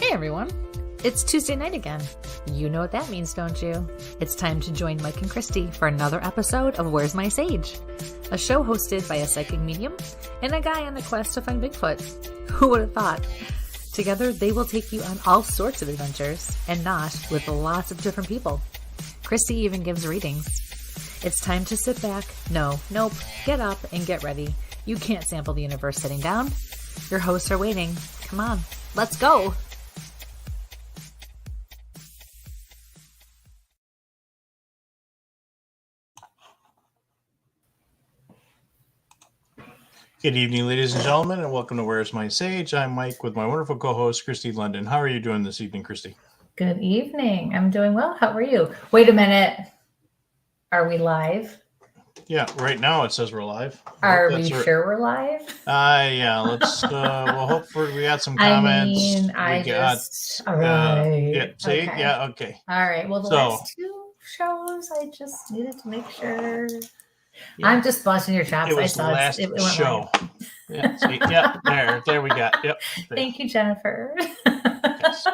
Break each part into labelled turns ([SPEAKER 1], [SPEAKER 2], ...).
[SPEAKER 1] Hey everyone, it's Tuesday night again. You know what that means, don't you? It's time to join Mike and Kristie for another episode of Where's My Sage? A show hosted by a psychic medium and a guy on a quest to find Bigfoot. Who would have thought? Together, they will take you on all sorts of adventures, and not with lots of different people. Kristie even gives readings. It's time to sit back, get up and get ready. You can't sample the universe sitting down. Your hosts are waiting. Come on, let's go.
[SPEAKER 2] Good evening, ladies and gentlemen, and welcome to Where's My Sage? I'm Mike with my wonderful co-host, Kristie London. How are you doing this evening, Kristie?
[SPEAKER 1] Good evening. I'm doing well. How are you? Wait a minute. Are we live?
[SPEAKER 2] Yeah, right now it says we're live.
[SPEAKER 1] Are we sure we're live?
[SPEAKER 2] Yeah, let's, we'll hope we got some comments.
[SPEAKER 1] All right.
[SPEAKER 2] Yeah, see?
[SPEAKER 1] Okay.
[SPEAKER 2] Yeah, okay.
[SPEAKER 1] All right. Well, the last two shows, I just needed to make sure. Yeah. I'm just busting your chops.
[SPEAKER 2] It was the last show. Yeah, see? Yeah, there we got. Yep.
[SPEAKER 1] Thank you, Jennifer.
[SPEAKER 2] Yes.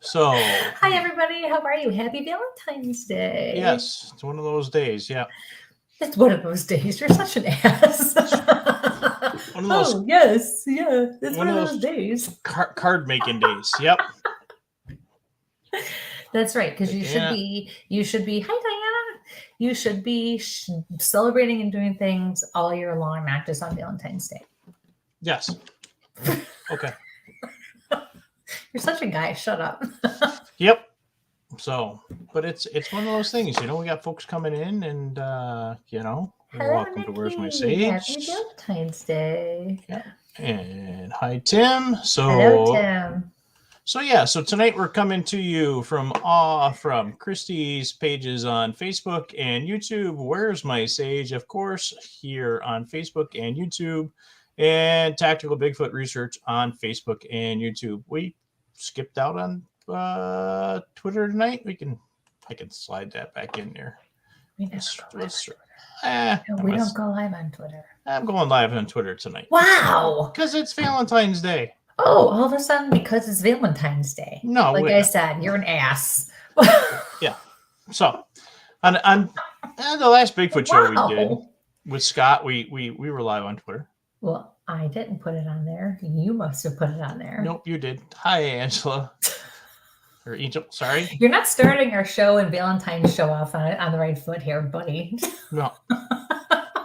[SPEAKER 2] So,
[SPEAKER 1] hi everybody. How are you? Happy Valentine's Day.
[SPEAKER 2] Yes, it's one of those days. Yeah.
[SPEAKER 1] It's one of those days. You're such an ass.
[SPEAKER 2] One of those,
[SPEAKER 1] yes. It's one of those days.
[SPEAKER 2] Card making days. Yep.
[SPEAKER 1] That's right, because you should be. Hi, Diana. You should be celebrating and doing things all year long, not just on Valentine's Day.
[SPEAKER 2] Yes. Okay.
[SPEAKER 1] You're such a guy. Shut up.
[SPEAKER 2] Yep. So, but it's one of those things, we got folks coming in and,
[SPEAKER 1] Hello,
[SPEAKER 2] welcome
[SPEAKER 1] Nikki.
[SPEAKER 2] to Where's My Sage?
[SPEAKER 1] Happy Valentine's Day.
[SPEAKER 2] Yeah. And hi, Tim.
[SPEAKER 1] Hello, Tim.
[SPEAKER 2] So tonight we're coming to you from Kristie's pages on Facebook and YouTube. Where's My Sage, of course, here on Facebook and YouTube, and Tactical Bigfoot Research on Facebook and YouTube. We skipped out on Twitter tonight. I can slide that back in there.
[SPEAKER 1] We don't go live on Twitter.
[SPEAKER 2] I'm going live on Twitter tonight.
[SPEAKER 1] Wow.
[SPEAKER 2] Because it's Valentine's Day.
[SPEAKER 1] Oh, all of a sudden, because it's Valentine's Day.
[SPEAKER 2] No,
[SPEAKER 1] I said, you're an ass.
[SPEAKER 2] Yeah. So, on the last Bigfoot show we did with Scott, we were live on Twitter.
[SPEAKER 1] Well, I didn't put it on there. You must have put it on there.
[SPEAKER 2] Nope, you did. Hi, Angela. Or Angel, sorry.
[SPEAKER 1] You're not starting our show and Valentine's show off on the right foot here, buddy.
[SPEAKER 2] No.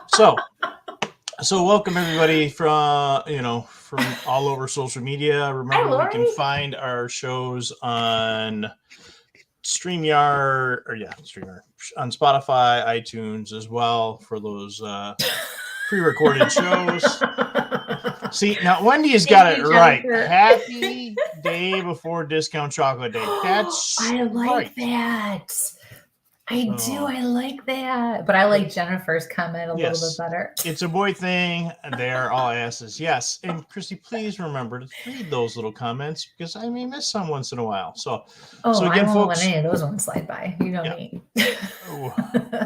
[SPEAKER 2] So welcome everybody from all over social media. Remember,
[SPEAKER 1] Hi,
[SPEAKER 2] you can find our shows on StreamYard on Spotify, iTunes as well for those pre-recorded shows. See, now Wendy's got it right. Happy day before discount chocolate day. That's
[SPEAKER 1] I like
[SPEAKER 2] right.
[SPEAKER 1] that. I do. I like that. But I like Jennifer's comment a little bit better.
[SPEAKER 2] It's a boy thing. They're all asses. Yes. And Kristie, please remember to read those little comments because I may miss some once in a while. So again,
[SPEAKER 1] I won't
[SPEAKER 2] folks,
[SPEAKER 1] let any of those ones slide by. You know me.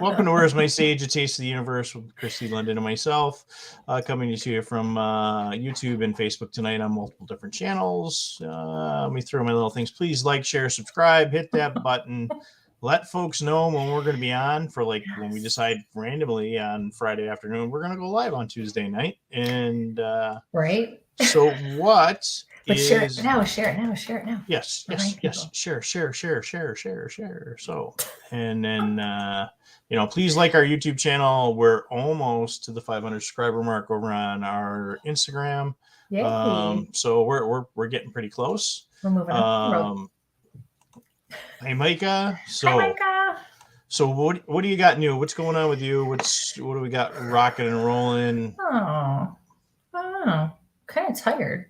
[SPEAKER 2] Welcome to Where's My Sage, A Taste of the Universe with Kristie London and myself, coming to you from YouTube and Facebook tonight on multiple different channels. Let me throw my little things. Please like, share, subscribe, hit that button. Let folks know when we're going to be on for when we decide randomly on Friday afternoon, we're going to go live on Tuesday night. And
[SPEAKER 1] right.
[SPEAKER 2] So what
[SPEAKER 1] but share it now. Share it now.
[SPEAKER 2] Yes. Share. So, and then, please like our YouTube channel. We're almost to the 500 subscriber mark over on our Instagram.
[SPEAKER 1] Yay.
[SPEAKER 2] So we're getting pretty close.
[SPEAKER 1] We're moving up.
[SPEAKER 2] Hey, Micah.
[SPEAKER 1] Hi, Micah.
[SPEAKER 2] So what do you got new? What's going on with you? What do we got rocking and rolling?
[SPEAKER 1] Oh, I don't know. Kind of tired.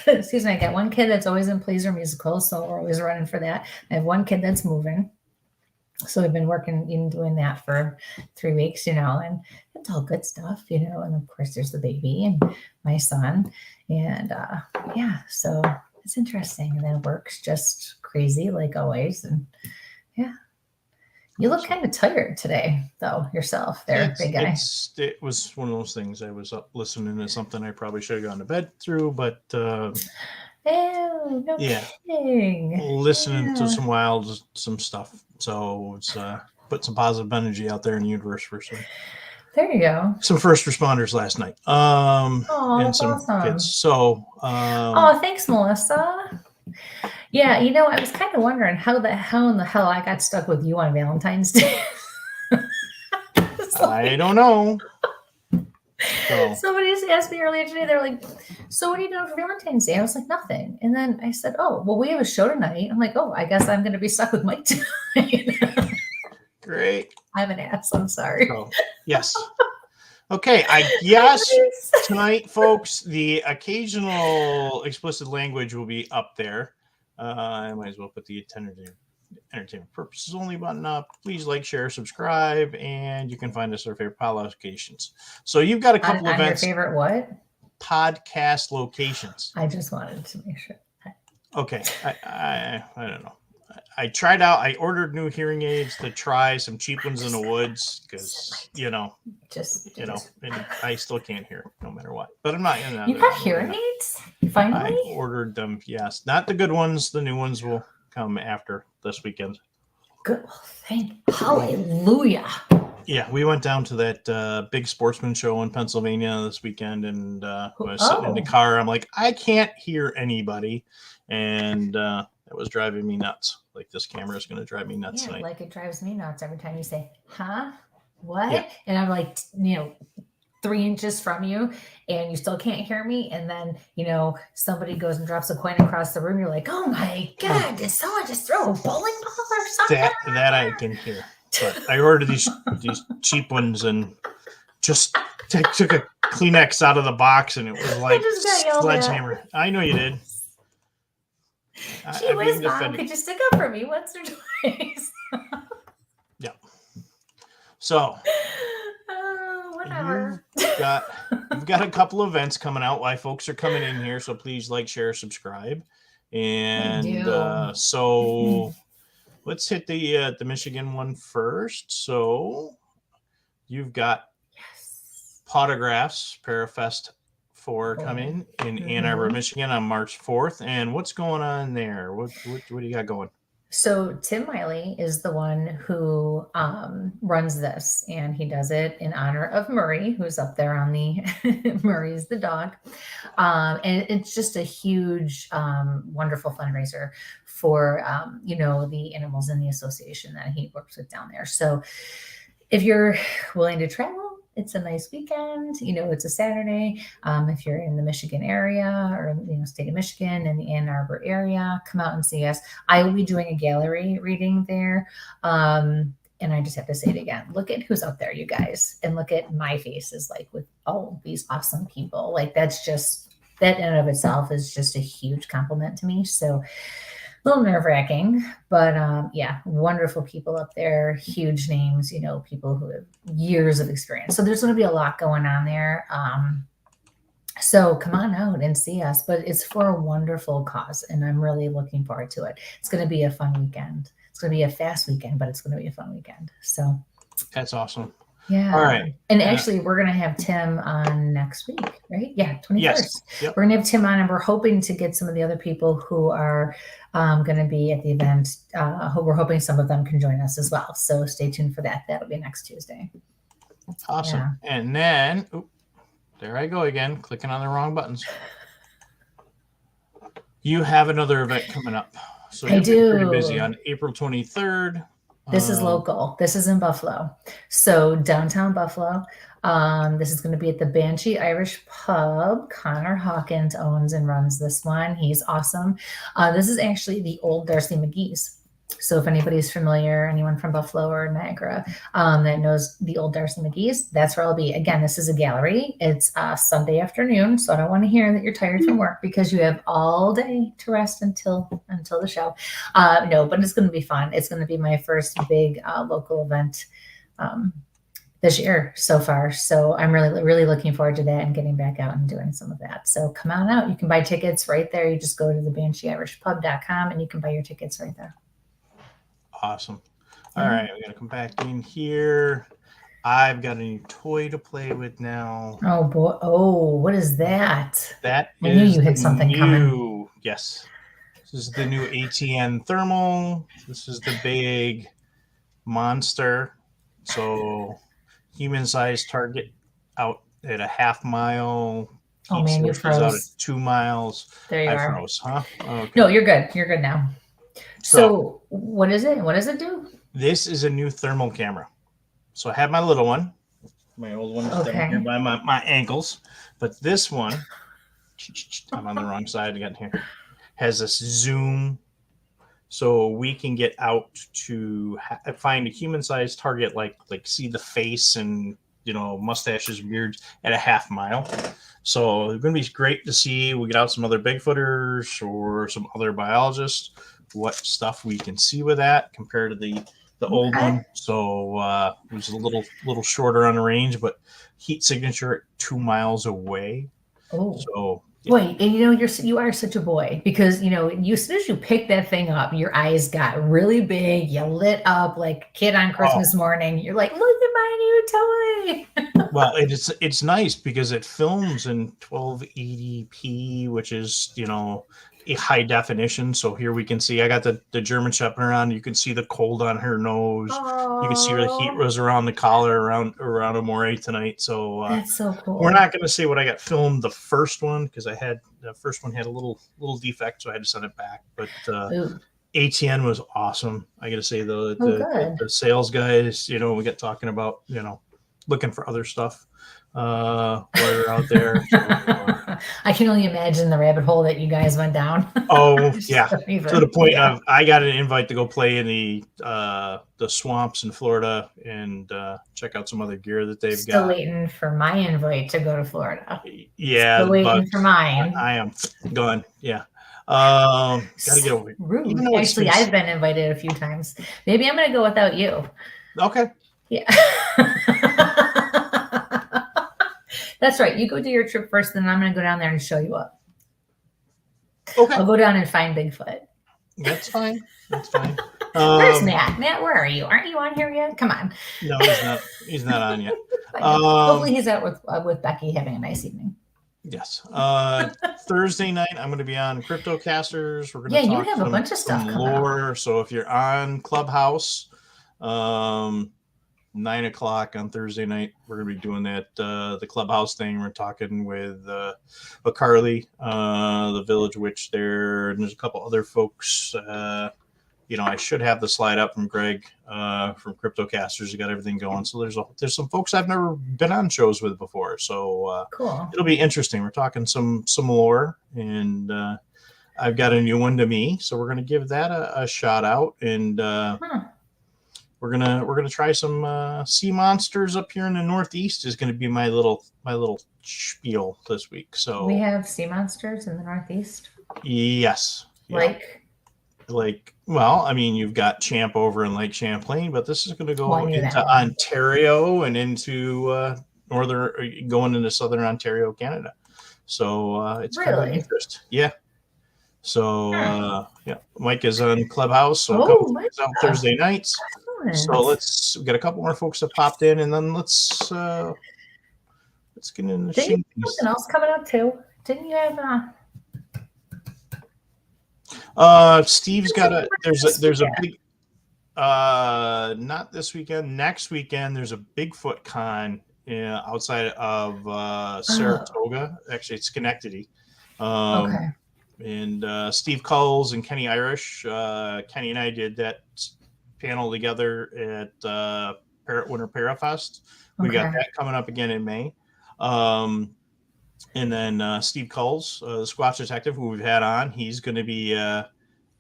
[SPEAKER 1] Excuse me. I got one kid that's always in plays or musicals, so we're always running for that. I have one kid that's moving. So we've been working and doing that for 3 weeks, and it's all good stuff, and of course there's the baby and my son. And so it's interesting. And then work's just crazy like always. And You look kind of tired today, though, yourself there, big guy.
[SPEAKER 2] It was one of those things. I was up listening to something I probably should have gone to bed through, but
[SPEAKER 1] no kidding.
[SPEAKER 2] Listening to some stuff. So it's put some positive energy out there in the universe for some.
[SPEAKER 1] There you go.
[SPEAKER 2] Some first responders last night. And some
[SPEAKER 1] awesome.
[SPEAKER 2] kids. So
[SPEAKER 1] thanks, Melissa. Yeah, I was kind of wondering how in the hell I got stuck with you on Valentine's Day.
[SPEAKER 2] I don't know. So.
[SPEAKER 1] Somebody just asked me earlier today, they're like, so what are you doing for Valentine's Day? I was like, nothing. And then I said, oh, well, we have a show tonight. I'm like, oh, I guess I'm going to be stuck with Mike tonight.
[SPEAKER 2] Great.
[SPEAKER 1] I'm an ass. I'm sorry.
[SPEAKER 2] Oh, yes. Okay. I guess tonight, folks, the occasional explicit language will be up there. I might as well put the entertainment purposes only button up. Please like, share, subscribe, and you can find us at our favorite pod locations. So you've got a couple of events.
[SPEAKER 1] Your favorite what?
[SPEAKER 2] Podcast locations.
[SPEAKER 1] I just wanted to make sure.
[SPEAKER 2] Okay. I don't know. I tried out. I ordered new hearing aids to try some cheap ones in the woods because and I still can't hear no matter what. But I'm not.
[SPEAKER 1] You got hearing aids? Finally,
[SPEAKER 2] I ordered them. Yes, not the good ones. The new ones will come after this weekend.
[SPEAKER 1] Good. Hallelujah.
[SPEAKER 2] Yeah, we went down to that big sportsman show in Pennsylvania this weekend, and when I was sitting in the car, I'm like, I can't hear anybody, and it was driving me nuts. Like, this camera is going to drive me nuts tonight.
[SPEAKER 1] Like it drives me nuts every time you say, huh? What?
[SPEAKER 2] Yeah.
[SPEAKER 1] And I'm like, 3 inches from you and you still can't hear me. And then, somebody goes and drops a coin across the room. You're like, oh my God, did someone just throw a bowling ball or something?
[SPEAKER 2] That I can hear. But I ordered these cheap ones and just took a Kleenex out of the box and it was like sledgehammer. I know you did.
[SPEAKER 1] Gee whiz, Mom, could you stick up for me once or twice?
[SPEAKER 2] Yeah. So,
[SPEAKER 1] whatever.
[SPEAKER 2] You've got a couple of events coming out while folks are coming in here, so please like, share, subscribe, and so let's hit the Michigan one first. So you've got Potographs Parafest 4 coming in Ann Arbor, Michigan on March 4th. And what's going on there? What do you got going?
[SPEAKER 1] So Tim Miley is the one who runs this, and he does it in honor of Murray, who's up there on the Murray's the dog. And it's just a huge, wonderful fundraiser for, the animals in the association that he works with down there. So if you're willing to travel, it's a nice weekend. It's a Saturday. If you're in the Michigan area or, state of Michigan and the Ann Arbor area, come out and see us. I will be doing a gallery reading there. And I just have to say it again. Look at who's up there, you guys. And look at my faces, like with all these awesome people. Like that in and of itself is just a huge compliment to me. So a little nerve-wracking, but wonderful people up there, huge names, people who have years of experience. So there's going to be a lot going on there. So come on out and see us, but it's for a wonderful cause, and I'm really looking forward to it. It's going to be a fun weekend. It's going to be a fast weekend, but it's going to be a fun weekend. So
[SPEAKER 2] that's awesome.
[SPEAKER 1] Yeah.
[SPEAKER 2] All right.
[SPEAKER 1] And actually, we're going to have Tim on next week, right? Yeah, 21st.
[SPEAKER 2] Yes. Yep.
[SPEAKER 1] We're going to have Tim on, and we're hoping to get some of the other people who are going to be at the event. We're hoping some of them can join us as well. So stay tuned for that. That'll be next Tuesday.
[SPEAKER 2] Awesome. Yeah. And then, there I go again, clicking on the wrong buttons. You have another event coming up. So
[SPEAKER 1] I do.
[SPEAKER 2] Pretty busy on April 23rd.
[SPEAKER 1] This is local. This is in Buffalo. So downtown Buffalo. This is going to be at the Banshee Irish Pub. Connor Hawkins owns and runs this one. He's awesome. This is actually the old Darcy McGee's. So if anybody's familiar, anyone from Buffalo or Niagara that knows the old Darcy McGee's, that's where I'll be. Again, this is a gallery. It's Sunday afternoon, so I don't want to hear that you're tired from work because you have all day to rest until the show. No, but it's going to be fun. It's going to be my first big local event this year so far. So I'm really, really looking forward to that and getting back out and doing some of that. So come on out. You can buy tickets right there. You just go to the BansheeIrishPub.com and you can buy your tickets right there.
[SPEAKER 2] Awesome. All right, we're gonna come back in here. I've got a new toy to play with now.
[SPEAKER 1] Oh boy! Oh, what is that?
[SPEAKER 2] That
[SPEAKER 1] I knew
[SPEAKER 2] is
[SPEAKER 1] you had
[SPEAKER 2] the
[SPEAKER 1] something coming.
[SPEAKER 2] Yes. This is the new ATN thermal. This is the big monster. So human-sized target out at a half mile.
[SPEAKER 1] Oh man, you
[SPEAKER 2] Sources out at
[SPEAKER 1] froze.
[SPEAKER 2] 2 miles.
[SPEAKER 1] There you
[SPEAKER 2] I
[SPEAKER 1] are.
[SPEAKER 2] froze, huh? Okay.
[SPEAKER 1] No, you're good. You're good now. So what is it? What does it do?
[SPEAKER 2] This is a new thermal camera. So I had my little one. My old one is down here by my ankles. But this one, I'm on the wrong side again here, has this zoom. So we can get out to find a human-sized target, like see the face and, mustaches, beards at a half mile. So it's going to be great to see. We get out some other Bigfooters or some other biologists, what stuff we can see with that compared to the old one. So it was a little shorter on the range, but heat signature at 2 miles away.
[SPEAKER 1] Oh.
[SPEAKER 2] So
[SPEAKER 1] yeah. Wait, and you are such a boy, because as soon as you picked that thing up, your eyes got really big. You lit up like a kid on Christmas morning. You're like, look at my new toy.
[SPEAKER 2] Well, it's nice because it films in 1280p, which is a high definition. So here we can see I got the German Shepherd on. You can see the cold on her nose.
[SPEAKER 1] Aww.
[SPEAKER 2] You can see where the heat was around the collar around Amore tonight. So
[SPEAKER 1] that's so cool.
[SPEAKER 2] We're not going to say what I got filmed the first one, because the first one had a little defect, so I had to send it back. But ATN was awesome. I got to say the sales guys, we get talking about looking for other stuff while you're out there. So,
[SPEAKER 1] I can only imagine the rabbit hole that you guys went down.
[SPEAKER 2] Oh yeah, to the point of I got an invite to go play in the swamps in Florida and check out some other gear that they've got.
[SPEAKER 1] Still waiting for my invite to go to Florida.
[SPEAKER 2] Yeah,
[SPEAKER 1] still waiting for mine.
[SPEAKER 2] I am gone. Yeah. Gotta get over it.
[SPEAKER 1] Rude. Actually, I've been invited a few times. Maybe I'm gonna go without you.
[SPEAKER 2] Okay.
[SPEAKER 1] Yeah. That's right. You go do your trip first, then I'm going to go down there and show you up.
[SPEAKER 2] Okay.
[SPEAKER 1] I'll go down and find Bigfoot.
[SPEAKER 2] That's fine. That's fine.
[SPEAKER 1] Where's Matt? Matt, where are you? Aren't you on here yet? Come on.
[SPEAKER 2] No, he's not. He's not on yet.
[SPEAKER 1] Hopefully he's out with Becky having a nice evening.
[SPEAKER 2] Yes. Thursday night, I'm going to be on CryptoCasters. We're going to talk
[SPEAKER 1] you have a bunch of stuff
[SPEAKER 2] lore. Out. So if you're on Clubhouse, 9 o'clock on Thursday night, we're going to be doing that, the Clubhouse thing. We're talking with Carly, the Village Witch there, and there's a couple other folks. I should have the slide up from Greg from CryptoCasters. You got everything going. So there's some folks I've never been on shows with before. So
[SPEAKER 1] cool. It'll
[SPEAKER 2] be interesting. We're talking some lore, and I've got a new one to me. So we're going to give that a shout out, and we're gonna try some sea monsters up here in the Northeast. Is going to be my little spiel this week. So
[SPEAKER 1] we have sea monsters in the Northeast.
[SPEAKER 2] Yes. Well, I mean, you've got Champ over in Lake Champlain, but this is going to go into Ontario and into going into southern Ontario, Canada. So it's kind of interest. Yeah. So Mike is on Clubhouse. So a couple things out Thursday nights. So we got a couple more folks that popped in, and then let's get in the
[SPEAKER 1] Didn't you have something else coming up too? Didn't you have
[SPEAKER 2] Steve's got there's a big not this weekend, next weekend there's a Bigfoot con outside of Saratoga. Actually, it's Schenectady.
[SPEAKER 1] Okay.
[SPEAKER 2] And Steve Culls and Kenny Irish. Kenny and I did that panel together at Parrot Winter Parafest. We got that coming up again in May. And then Steve Culls, the Squatch Detective, who we've had on, he's going to be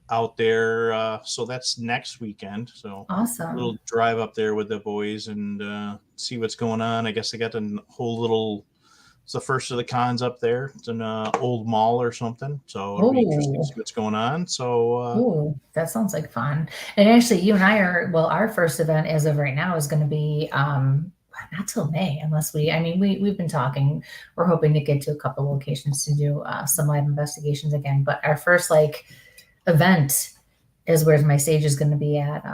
[SPEAKER 2] out there. So that's next weekend. So
[SPEAKER 1] awesome.
[SPEAKER 2] A little drive up there with the boys and see what's going on. I guess they got a whole little. It's the first of the cons up there. It's an old mall or something. So it'll be interesting to see what's going on. So
[SPEAKER 1] that sounds like fun. And actually, you and I our first event as of right now is going to be not till May, unless we've been talking. We're hoping to get to a couple locations to do some live investigations again. But our first event is Where's My Sage is going to be at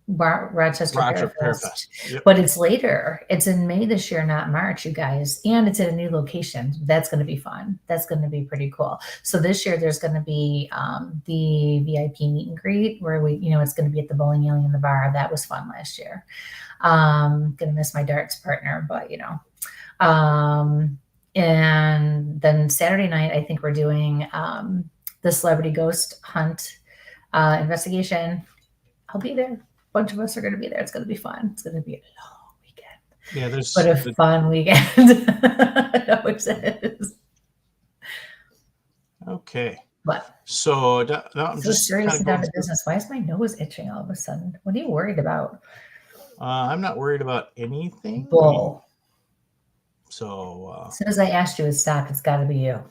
[SPEAKER 1] Rochester
[SPEAKER 2] Roger
[SPEAKER 1] Fair
[SPEAKER 2] Fairfest.
[SPEAKER 1] Fest.
[SPEAKER 2] Yep.
[SPEAKER 1] But it's later. It's in May this year, not March, you guys. And it's at a new location. That's going to be fun. That's going to be pretty cool. So this year there's going to be the VIP meet and greet where it's going to be at the bowling alley in the bar. That was fun last year. Going to miss my darts partner, but and then Saturday night, I think we're doing the celebrity ghost hunt investigation. I'll be there. A bunch of us are going to be there. It's going to be fun. It's going to be a long weekend.
[SPEAKER 2] Yeah,
[SPEAKER 1] but a fun weekend. I know it is.
[SPEAKER 2] Okay.
[SPEAKER 1] What?
[SPEAKER 2] So I'm
[SPEAKER 1] so
[SPEAKER 2] just
[SPEAKER 1] serious down to business. Why is my nose itching all of a sudden? What are you worried about?
[SPEAKER 2] I'm not worried about anything.
[SPEAKER 1] Bull.
[SPEAKER 2] So
[SPEAKER 1] as soon as I asked you to stop, it's got to be you.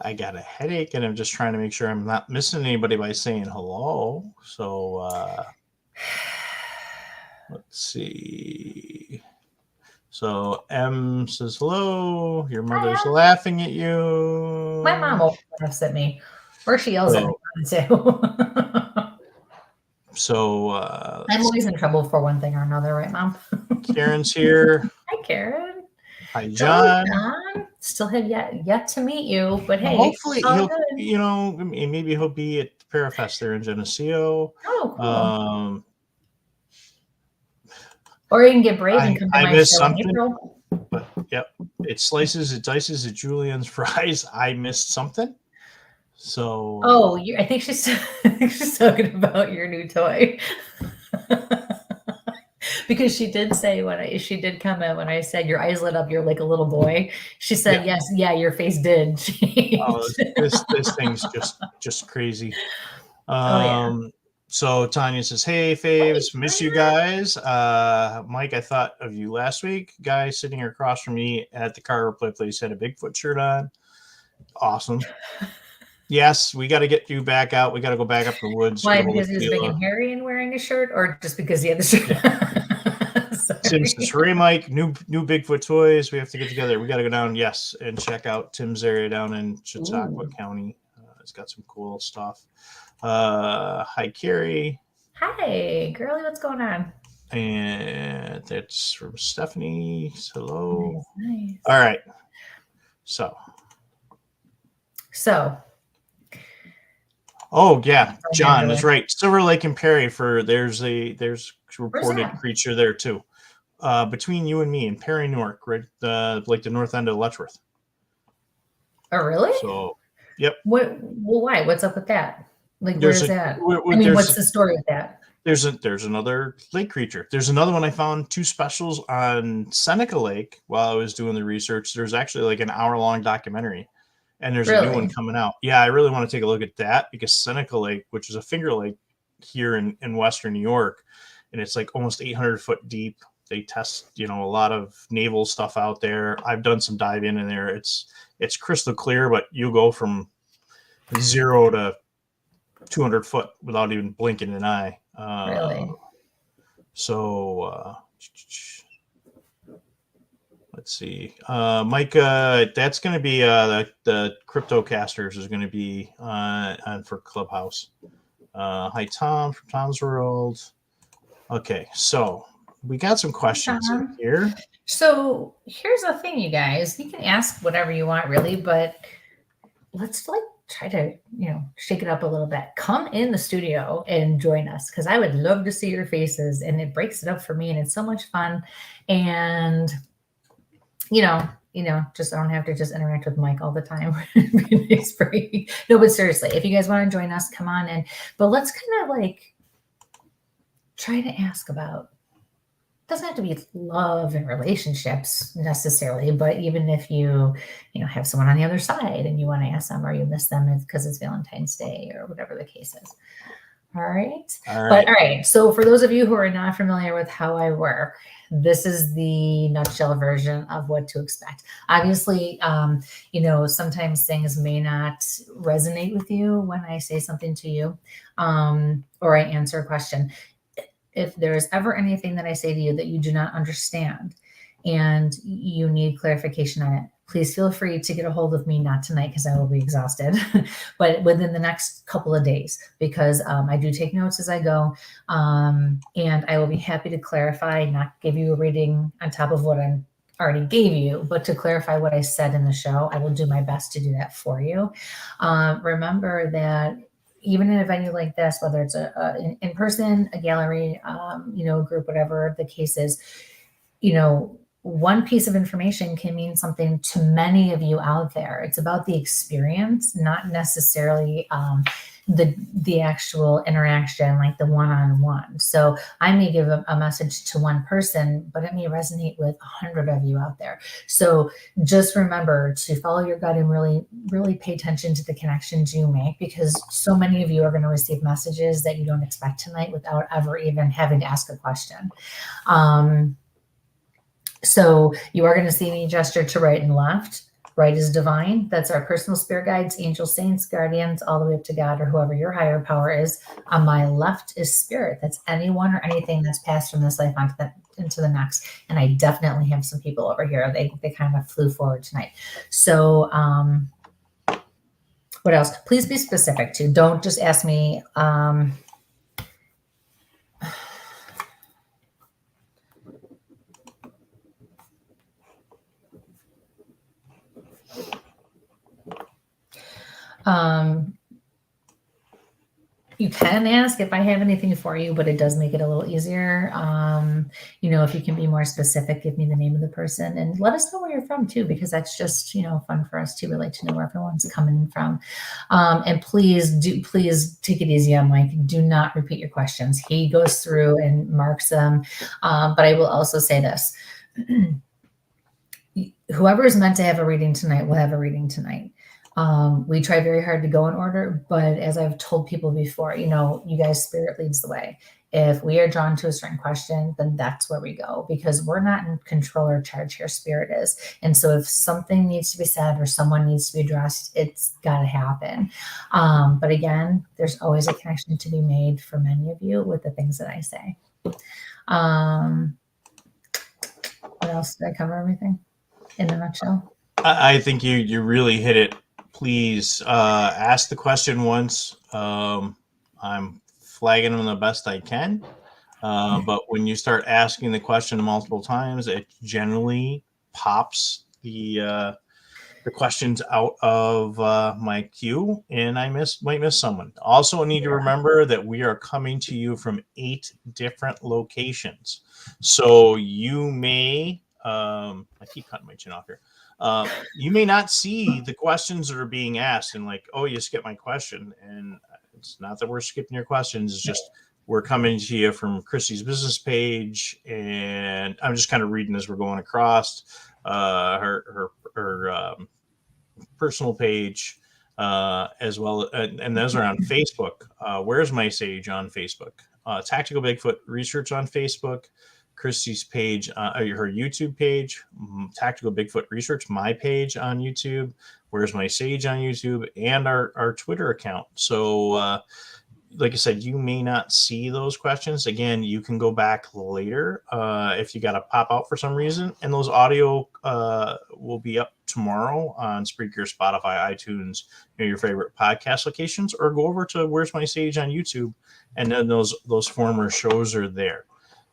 [SPEAKER 2] I got a headache, and I'm just trying to make sure I'm not missing anybody by saying hello. So let's see. So M says hello. Your mother's laughing at you.
[SPEAKER 1] My mom laughs at me, or she yells at me too.
[SPEAKER 2] So
[SPEAKER 1] I'm always in trouble for one thing or another, right, Mom?
[SPEAKER 2] Karen's here.
[SPEAKER 1] Hi, Karen.
[SPEAKER 2] Hi, John.
[SPEAKER 1] John. Still have yet to meet you, but hey,
[SPEAKER 2] hopefully he'll maybe he'll be at the Parafest there in Geneseo.
[SPEAKER 1] Oh, cool. Or you can get brave and come to my show in April.
[SPEAKER 2] But yep, it slices, it dices, it juliennes fries. I missed something. So
[SPEAKER 1] I think she's talking about your new toy. Because she did say she did comment when I said your eyes lit up, you're like a little boy. She said, yes, your face did change.
[SPEAKER 2] Oh, this thing's just crazy. So Tanya says, hey, faves, miss you guys. Mike, I thought of you last week. Guy sitting across from me at the car replay place had a Bigfoot shirt on. Awesome. Yes, we got to get you back out. We got to go back up the woods.
[SPEAKER 1] Why? Because he was big and hairy and wearing a shirt, or just because he had the shirt?
[SPEAKER 2] Yeah. Tim's says, hooray, Mike, new Bigfoot toys. We have to get together. We got to go down, and check out Tim's area down in Chautauqua County. It's got some cool stuff. Hi, Carrie.
[SPEAKER 1] Hi, girlie. What's going on?
[SPEAKER 2] And that's from Stephanie. Hello.
[SPEAKER 1] Nice.
[SPEAKER 2] All right. So. Oh yeah, John is right. Silver Lake and Perry there's reported creature there too. Between you and me in Perry, Newark, right? Like the north end of Letchworth.
[SPEAKER 1] Oh really?
[SPEAKER 2] So, yep.
[SPEAKER 1] Well, why? What's up with that? Like, where's that? What's the story with that?
[SPEAKER 2] There's another lake creature. There's another one I found 2 specials on Seneca Lake while I was doing the research. There's actually like an hour-long documentary. And there's a new one coming out. Yeah, I really want to take a look at that because Seneca Lake, which is a finger lake here in Western New York, and it's like almost 800 foot deep. They test, a lot of naval stuff out there. I've done some dive in there. It's crystal clear, but you go from 0 to 200 foot without even blinking an eye.
[SPEAKER 1] Really?
[SPEAKER 2] So let's see. Mike, that's going to be the Cryptocasters is going to be on for Clubhouse. Hi, Tom from Tom's World. Okay, so we got some questions in here.
[SPEAKER 1] So here's the thing, you guys. You can ask whatever you want, really, but let's try to, shake it up a little bit. Come in the studio and join us because I would love to see your faces, and it breaks it up for me, and it's so much fun. And just I don't have to just interact with Mike all the time. It's free. No, but seriously, if you guys want to join us, come on in. But let's kind of try to ask about. Doesn't have to be love and relationships necessarily, but even if you have someone on the other side and you want to ask them or you miss them because it's Valentine's Day or whatever the case is. All right. All right. So for those of you who are not familiar with how I work, this is the nutshell version of what to expect. Obviously, sometimes things may not resonate with you when I say something to you, or I answer a question. If there's ever anything that I say to you that you do not understand and you need clarification on it, please feel free to get a hold of me, not tonight because I will be exhausted, but within the next couple of days, because I do take notes as I go. And I will be happy to clarify, not give you a reading on top of what I already gave you, but to clarify what I said in the show. I will do my best to do that for you. Remember that even in a venue like this, whether it's an in-person, a gallery, a group, whatever the case is, one piece of information can mean something to many of you out there. It's about the experience, not necessarily the actual interaction, like the one-on-one. So I may give a message to one person, but it may resonate with 100 of you out there. So just remember to follow your gut and really, really pay attention to the connections you make, because so many of you are going to receive messages that you don't expect tonight without ever even having to ask a question. So you are going to see me gesture to right and left. Right is divine. That's our personal spirit guides, angels, saints, guardians, all the way up to God or whoever your higher power is. On my left is spirit. That's anyone or anything that's passed from this life into the next. And I definitely have some people over here. They kind of flew forward tonight. So what else? Please be specific too. Don't just ask me. You can ask if I have anything for you, but it does make it a little easier. If you can be more specific, give me the name of the person and let us know where you're from too, because that's just, fun for us to really to know where everyone's coming from. And please take it easy on Mike. Do not repeat your questions. He goes through and marks them. But I will also say this. Whoever is meant to have a reading tonight will have a reading tonight. We try very hard to go in order, but as I've told people before, you guys, spirit leads the way. If we are drawn to a certain question, then that's where we go, because we're not in control or charge here. Spirit is. And so if something needs to be said or someone needs to be addressed, it's got to happen. But again, there's always a connection to be made for many of you with the things that I say. What else? Did I cover everything in a nutshell?
[SPEAKER 2] I think you really hit it. Please ask the question once. I'm flagging them the best I can. But when you start asking the question multiple times, it generally pops the questions out of my queue, and I might miss someone. Also, need to remember that we are coming to you from 8 different locations. So you may, I keep cutting my chin off here. You may not see the questions that are being asked and like, oh, you skipped my question. And it's not that we're skipping your questions. It's just we're coming to you from Kristie's business page. And I'm just kind of reading as we're going across her personal page as well. And those are on Facebook. Where's My Sage on Facebook? Tactical Bigfoot Research on Facebook. Kristie's page, her YouTube page, Tactical Bigfoot Research, my page on YouTube, Where's My Sage on YouTube, and our Twitter account. So, like I said, you may not see those questions. Again, you can go back later if you got to pop out for some reason. And those audio will be up tomorrow on Spreaker, Spotify, iTunes, your favorite podcast locations, or go over to Where's My Sage on YouTube, and then those former shows are there.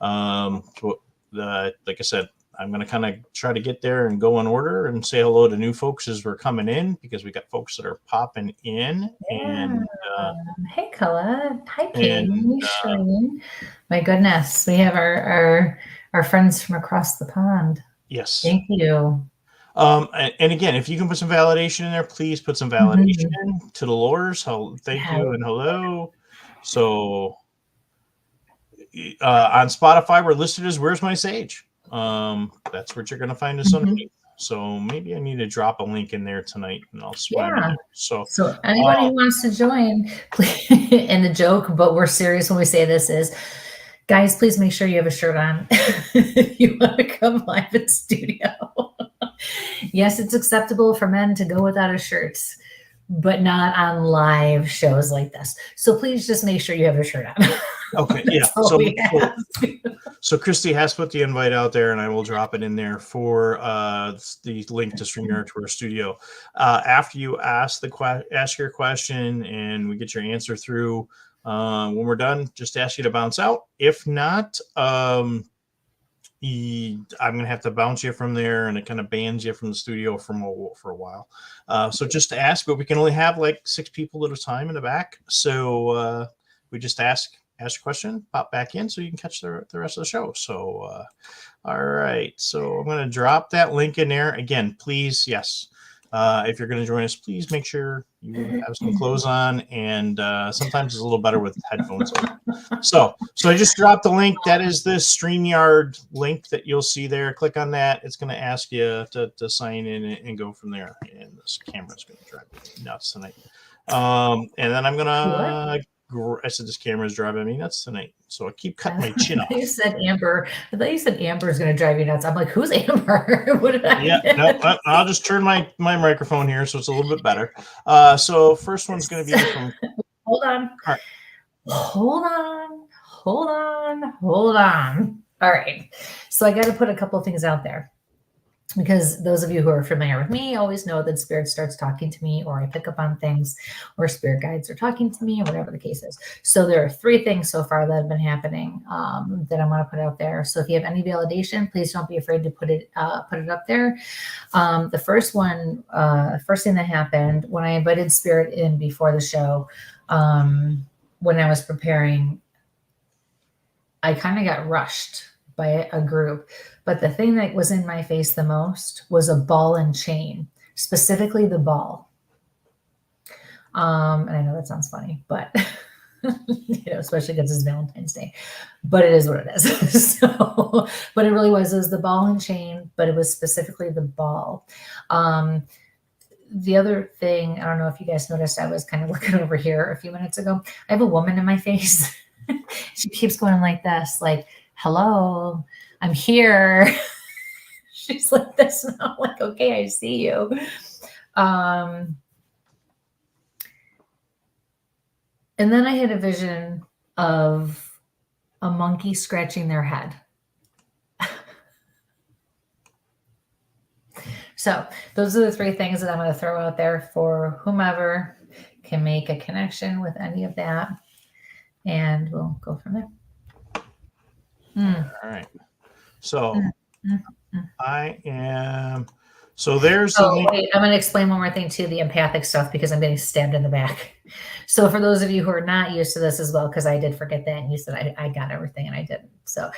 [SPEAKER 2] Like I said, I'm going to kind of try to get there and go in order and say hello to new folks as we're coming in, because we got folks that are popping in. Yeah. And
[SPEAKER 1] hey, Kala. Hi, Katie. Shireen. My goodness, we have our friends from across the pond.
[SPEAKER 2] Yes.
[SPEAKER 1] Thank you.
[SPEAKER 2] And again, if you can put some validation in there, please put some validation in to the lores. Thank you and hello. So on Spotify, we're listed as Where's My Sage. That's what you're going to find us underneath. So maybe I need to drop a link in there tonight, and I'll swing in there. So
[SPEAKER 1] anybody who wants to join, please, and the joke, but we're serious when we say this, is, guys, please make sure you have a shirt on if you want to come live in studio. Yes, it's acceptable for men to go without a shirt, but not on live shows like this. So please just make sure you have your shirt on.
[SPEAKER 2] Okay, yeah. So Kristie has put the invite out there, and I will drop it in there for the link to StreamYard to our studio. After you ask your question and we get your answer through, when we're done, just ask you to bounce out. If not, I'm going to have to bounce you from there, and it kind of bans you from the studio for a while. So just to ask, but we can only have like 6 people at a time in the back. So we just ask a question, pop back in so you can catch the rest of the show. So, all right. So I'm going to drop that link in there again, please. Yes. If you're going to join us, please make sure you have some clothes on, and sometimes it's a little better with headphones on. So I just dropped the link. That is the StreamYard link that you'll see there. Click on that. It's going to ask you to sign in and go from there. And this camera's going to drive me nuts tonight. And then I'm going to... I said this camera is driving me nuts tonight, so I keep cutting my chin off.
[SPEAKER 1] You said Amber. I thought you said Amber is going to drive you nuts. I'm like, who's Amber? What did I?
[SPEAKER 2] Yeah, no, I'll just turn my microphone here so it's a little bit better. So first one's going to be from.
[SPEAKER 1] Hold on.
[SPEAKER 2] Right.
[SPEAKER 1] Hold on. All right. So I got to put a couple of things out there, because those of you who are familiar with me always know that spirit starts talking to me, or I pick up on things, or spirit guides are talking to me, or whatever the case is. So there are 3 things so far that have been happening that I want to put out there. So if you have any validation, please don't be afraid to put it up there. The first one, first thing that happened when I invited spirit in before the show, when I was preparing, I kind of got rushed by a group. But the thing that was in my face the most was a ball and chain, specifically the ball. And I know that sounds funny, but especially because it's Valentine's Day, but it is what it is. So, but it really was the ball and chain, but it was specifically the ball. The other thing, I don't know if you guys noticed, I was kind of looking over here a few minutes ago. I have a woman in my face. She keeps going like this, like, hello, I'm here. She's like this, and I'm like, okay, I see you. And then I had a vision of a monkey scratching their head. So those are the 3 things that I'm going to throw out there for whomever can make a connection with any of that. And we'll go from there.
[SPEAKER 2] All right. So I am. So there's.
[SPEAKER 1] Wait, I'm going to explain one more thing too, the empathic stuff, because I'm getting stabbed in the back. So for those of you who are not used to this as well, because I did forget that, and you said I got everything and I didn't. So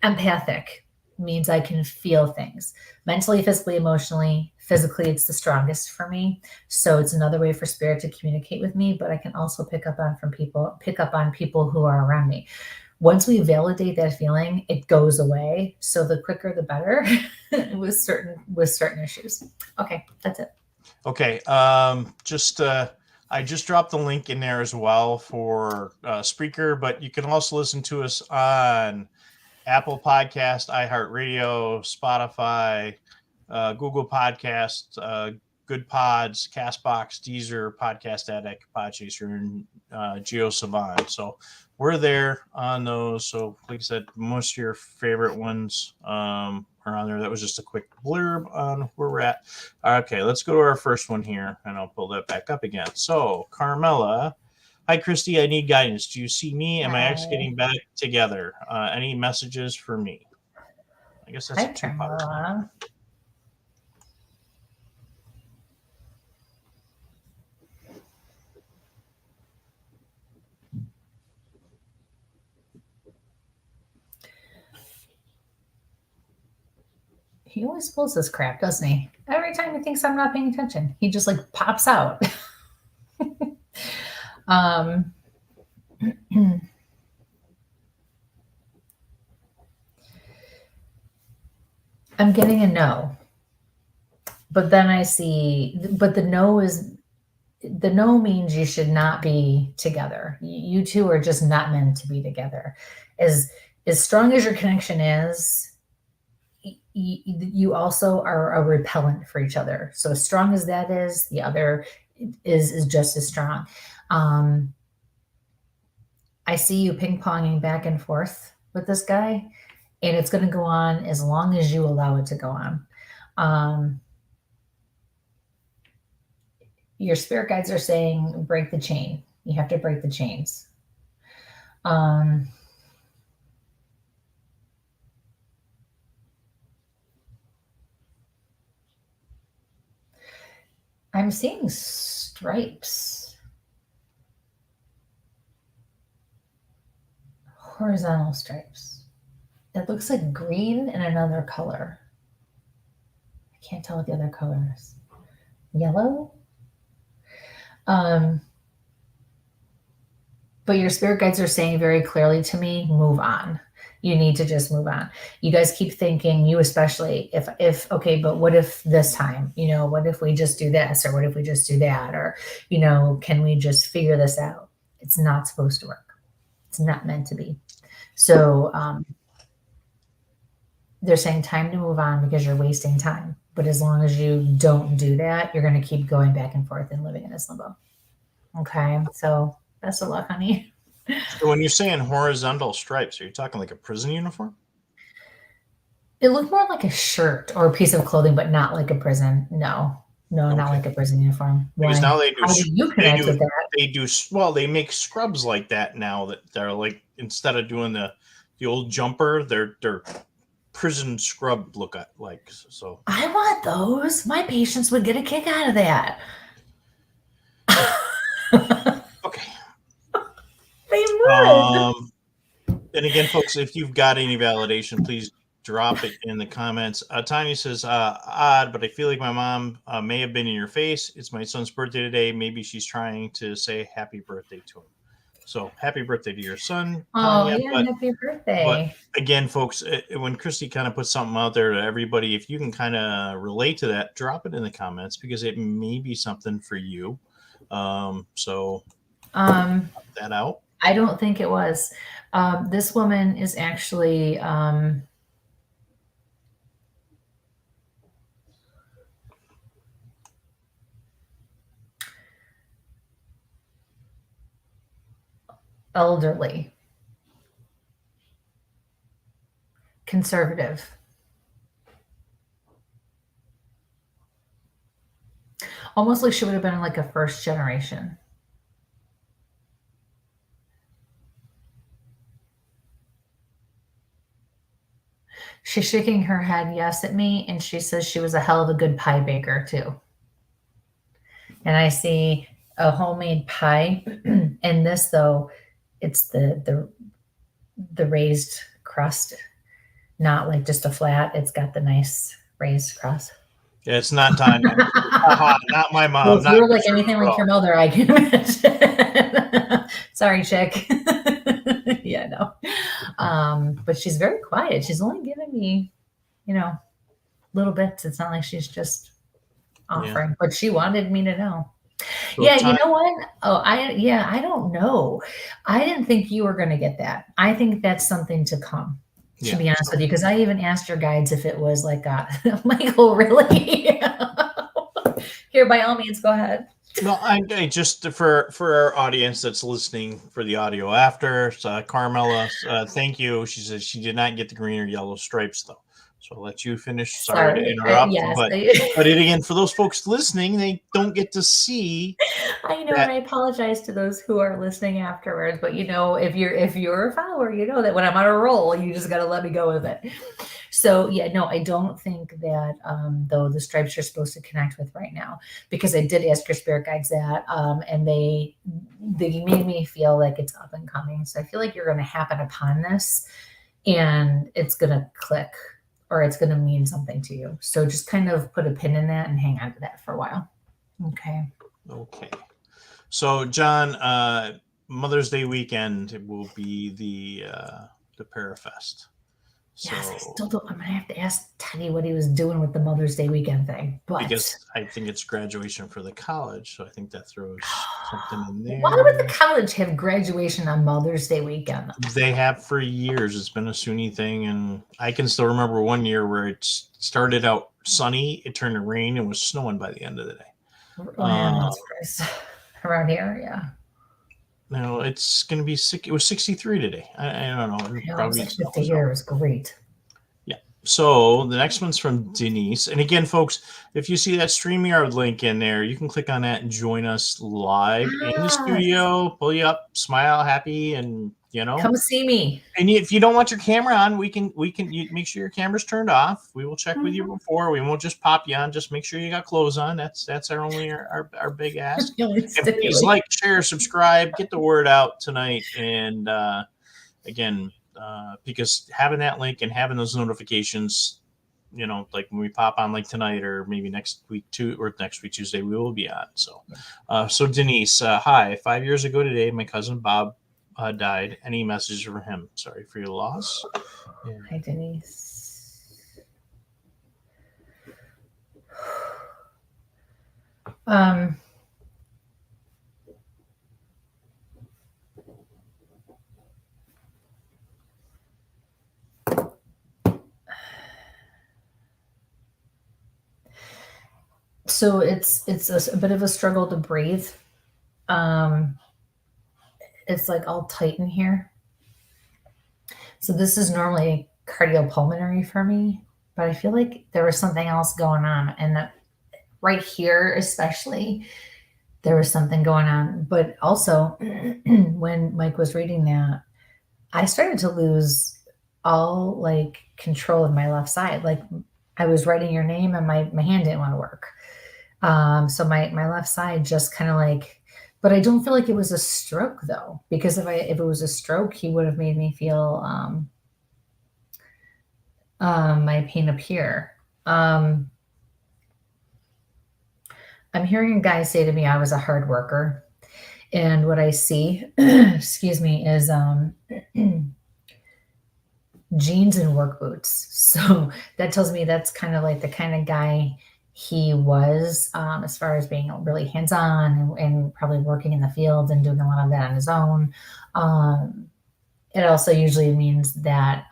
[SPEAKER 1] empathic means I can feel things mentally, physically, emotionally. Physically, it's the strongest for me. So it's another way for spirit to communicate with me, but I can also pick up on people who are around me. Once we validate that feeling, it goes away. So the quicker, the better with certain issues. Okay, that's it.
[SPEAKER 2] Okay. I just dropped the link in there as well for Spreaker, but you can also listen to us on Apple Podcast, iHeartRadio, Spotify, Google Podcasts, Good Pods, Castbox, Deezer, Podcast Addict, Podchaser, and GeoSavant. So we're there on those. So like I said, most of your favorite ones are on there. That was just a quick blurb on where we're at. Okay, let's go to our first one here, and I'll pull that back up again. So Carmela, hi, Kristie. I need guidance. Do you see me and my ex getting back together? Any messages for me? I guess that's a 2-part.
[SPEAKER 1] He always pulls this crap, doesn't he? Every time he thinks I'm not paying attention, he just like pops out. I'm getting a no, but then I see, but the no means you should not be together. You two are just not meant to be together. As strong as your connection is, you also are a repellent for each other. So as strong as that is, the other is just as strong. I see you ping ponging back and forth with this guy, and it's going to go on as long as you allow it to go on. Your spirit guides are saying break the chain. You have to break the chains. I'm seeing stripes. Horizontal stripes. It looks like green and another color. I can't tell what the other color is. Yellow? But your spirit guides are saying very clearly to me, move on. You need to just move on. You guys keep thinking, you especially, if okay, but what if this time, what if we just do this, or what if we just do that, or, can we just figure this out? It's not supposed to work. It's not meant to be. So they're saying time to move on because you're wasting time. But as long as you don't do that, you're going to keep going back and forth and living in this limbo. Okay, so best of luck, honey.
[SPEAKER 2] So when you're saying horizontal stripes, are you talking like a prison uniform?
[SPEAKER 1] It looked more like a shirt or a piece of clothing, but not like a prison. No, okay. Not like a prison uniform.
[SPEAKER 2] Because now they do.
[SPEAKER 1] How do you connect with that?
[SPEAKER 2] They do. Well, they make scrubs like that now. That they're like, instead of doing the old jumper, they're prison scrub look at like. So
[SPEAKER 1] I want those. My patients would get a kick out of that.
[SPEAKER 2] Okay.
[SPEAKER 1] They would.
[SPEAKER 2] And again, folks, if you've got any validation, please drop it in the comments. Tanya says, odd, but I feel like my mom may have been in your face. It's my son's birthday today. Maybe she's trying to say happy birthday to him. So happy birthday to your son, Tanya.
[SPEAKER 1] Happy birthday.
[SPEAKER 2] But again, folks, when Kristie kind of puts something out there to everybody, if you can kind of relate to that, drop it in the comments because it may be something for you. So that out.
[SPEAKER 1] I don't think it was. This woman is actually elderly, conservative, almost like she would have been like a first generation. She's shaking her head yes at me, and she says she was a hell of a good pie baker too. And I see a homemade pie, and this though, it's the raised crust, not like just a flat. It's got the nice raised crust.
[SPEAKER 2] Yeah, it's not time. Not my mom.
[SPEAKER 1] Well, if you're like anything like your mother, I can imagine. Sorry, chick. Yeah, no. But she's very quiet. She's only giving me, little bits. It's not like she's just offering, but she wanted me to know. So you know what? Oh, I don't know. I didn't think you were going to get that. I think that's something to come. To be honest with you, because I even asked your guides if it was like, Michael, really? Here, by all means, go ahead.
[SPEAKER 2] No, I just for our audience that's listening for the audio after, Carmela, thank you. She says she did not get the green or yellow stripes though. So I'll let you finish. Sorry to interrupt.
[SPEAKER 1] Yes.
[SPEAKER 2] But again, for those folks listening, they don't get to see.
[SPEAKER 1] I know, and I apologize to those who are listening afterwards. But if you're a follower, you know that when I'm on a roll, you just got to let me go with it. So no, I don't think that though the stripes are supposed to connect with right now, because I did ask your spirit guides that, and they made me feel like it's up and coming. So I feel like you're going to happen upon this, and it's going to click. Or it's going to mean something to you. So just kind of put a pin in that and hang on to that for a while. Okay.
[SPEAKER 2] So John, Mother's Day weekend will be the Parafest. So,
[SPEAKER 1] yes, I still don't. I'm gonna have to ask Teddy what he was doing with the Mother's Day weekend thing. But
[SPEAKER 2] because I think it's graduation for the college, so I think that throws something in there.
[SPEAKER 1] Why would the college have graduation on Mother's Day weekend?
[SPEAKER 2] They have for years. It's been a SUNY thing, and I can still remember one year where it started out sunny, it turned to rain, and was snowing by the end of the day.
[SPEAKER 1] Around here, yeah.
[SPEAKER 2] No, it's going to be sick. It was 63 today. I don't know.
[SPEAKER 1] It was like 50 here. It was great.
[SPEAKER 2] Yeah. So the next one's from Denise. And again, folks, if you see that StreamYard link in there, you can click on that and join us live in the studio. Pull you up, smile, happy, and
[SPEAKER 1] come see me.
[SPEAKER 2] And if you don't want your camera on, we can you make sure your camera's turned off. We will check with you before. We won't just pop you on. Just make sure you got clothes on. That's our big ask. And please like, share, subscribe, get the word out tonight. And again, because having that link and having those notifications, like when we pop on like tonight or maybe next week Tuesday, we will be on. So Denise, hi. 5 years ago today, my cousin Bob died. Any message for him? Sorry for your loss. Yeah.
[SPEAKER 1] Hi, Denise. So it's a bit of a struggle to breathe. It's like all tight in here. So this is normally cardiopulmonary for me, but I feel like there was something else going on. And right here, especially, there was something going on. But also, when Mike was reading that, I started to lose all like control of my left side. Like I was writing your name and my hand didn't want to work. So my left side just kind of like, but I don't feel like it was a stroke though, because if it was a stroke, he would have made me feel my pain up here. I'm hearing guys say to me I was a hard worker, and what I see, excuse me, is jeans and work boots. So that tells me that's kind of like the kind of guy he was, as far as being really hands-on and probably working in the field and doing a lot of that on his own. It also usually means that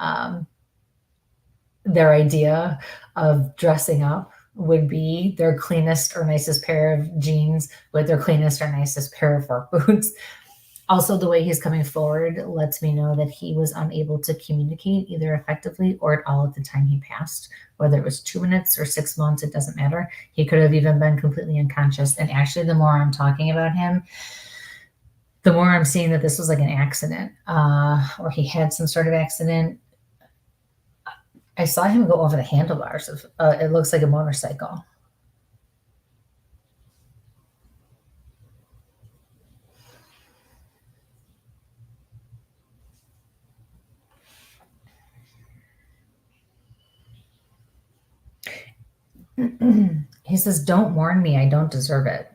[SPEAKER 1] their idea of dressing up would be their cleanest or nicest pair of jeans with their cleanest or nicest pair of work boots. Also, the way he's coming forward lets me know that he was unable to communicate either effectively or at all at the time he passed. Whether it was 2 minutes or 6 months, it doesn't matter. He could have even been completely unconscious. And actually, the more I'm talking about him, the more I'm seeing that this was like an accident, or he had some sort of accident. I saw him go over the handlebars of, it looks like a motorcycle. He says, "Don't warn me. I don't deserve it."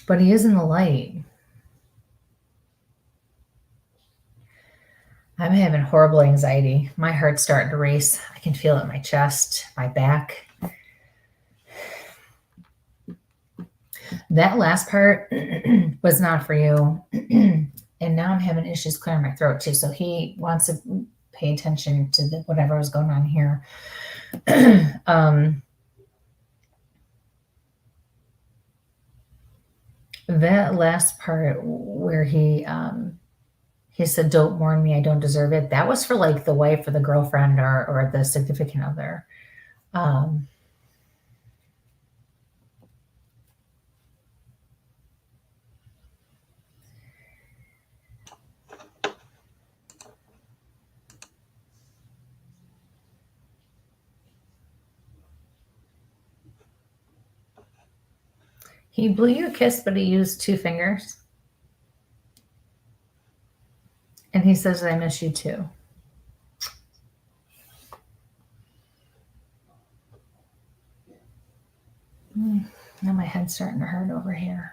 [SPEAKER 1] But he is in the light. I'm having horrible anxiety. My heart's starting to race. I can feel it in my chest, my back. That last part was not for you. And now I'm having issues clearing my throat too. So he wants to pay attention to whatever was going on here. That last part where he said, "Don't warn me, I don't deserve it." That was for like the wife or the girlfriend or the significant other. He blew you a kiss, but he used 2 fingers. And he says, "I miss you too." Now my head's starting to hurt over here.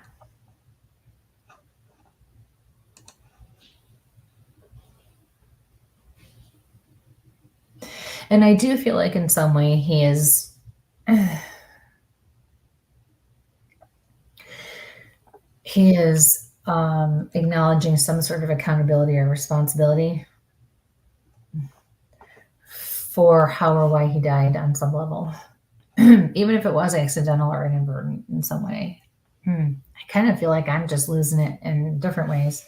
[SPEAKER 1] And I do feel like in some way he is acknowledging some sort of accountability or responsibility for how or why he died on some level, even if it was accidental or inadvertent in some way. I kind of feel like I'm just losing it in different ways.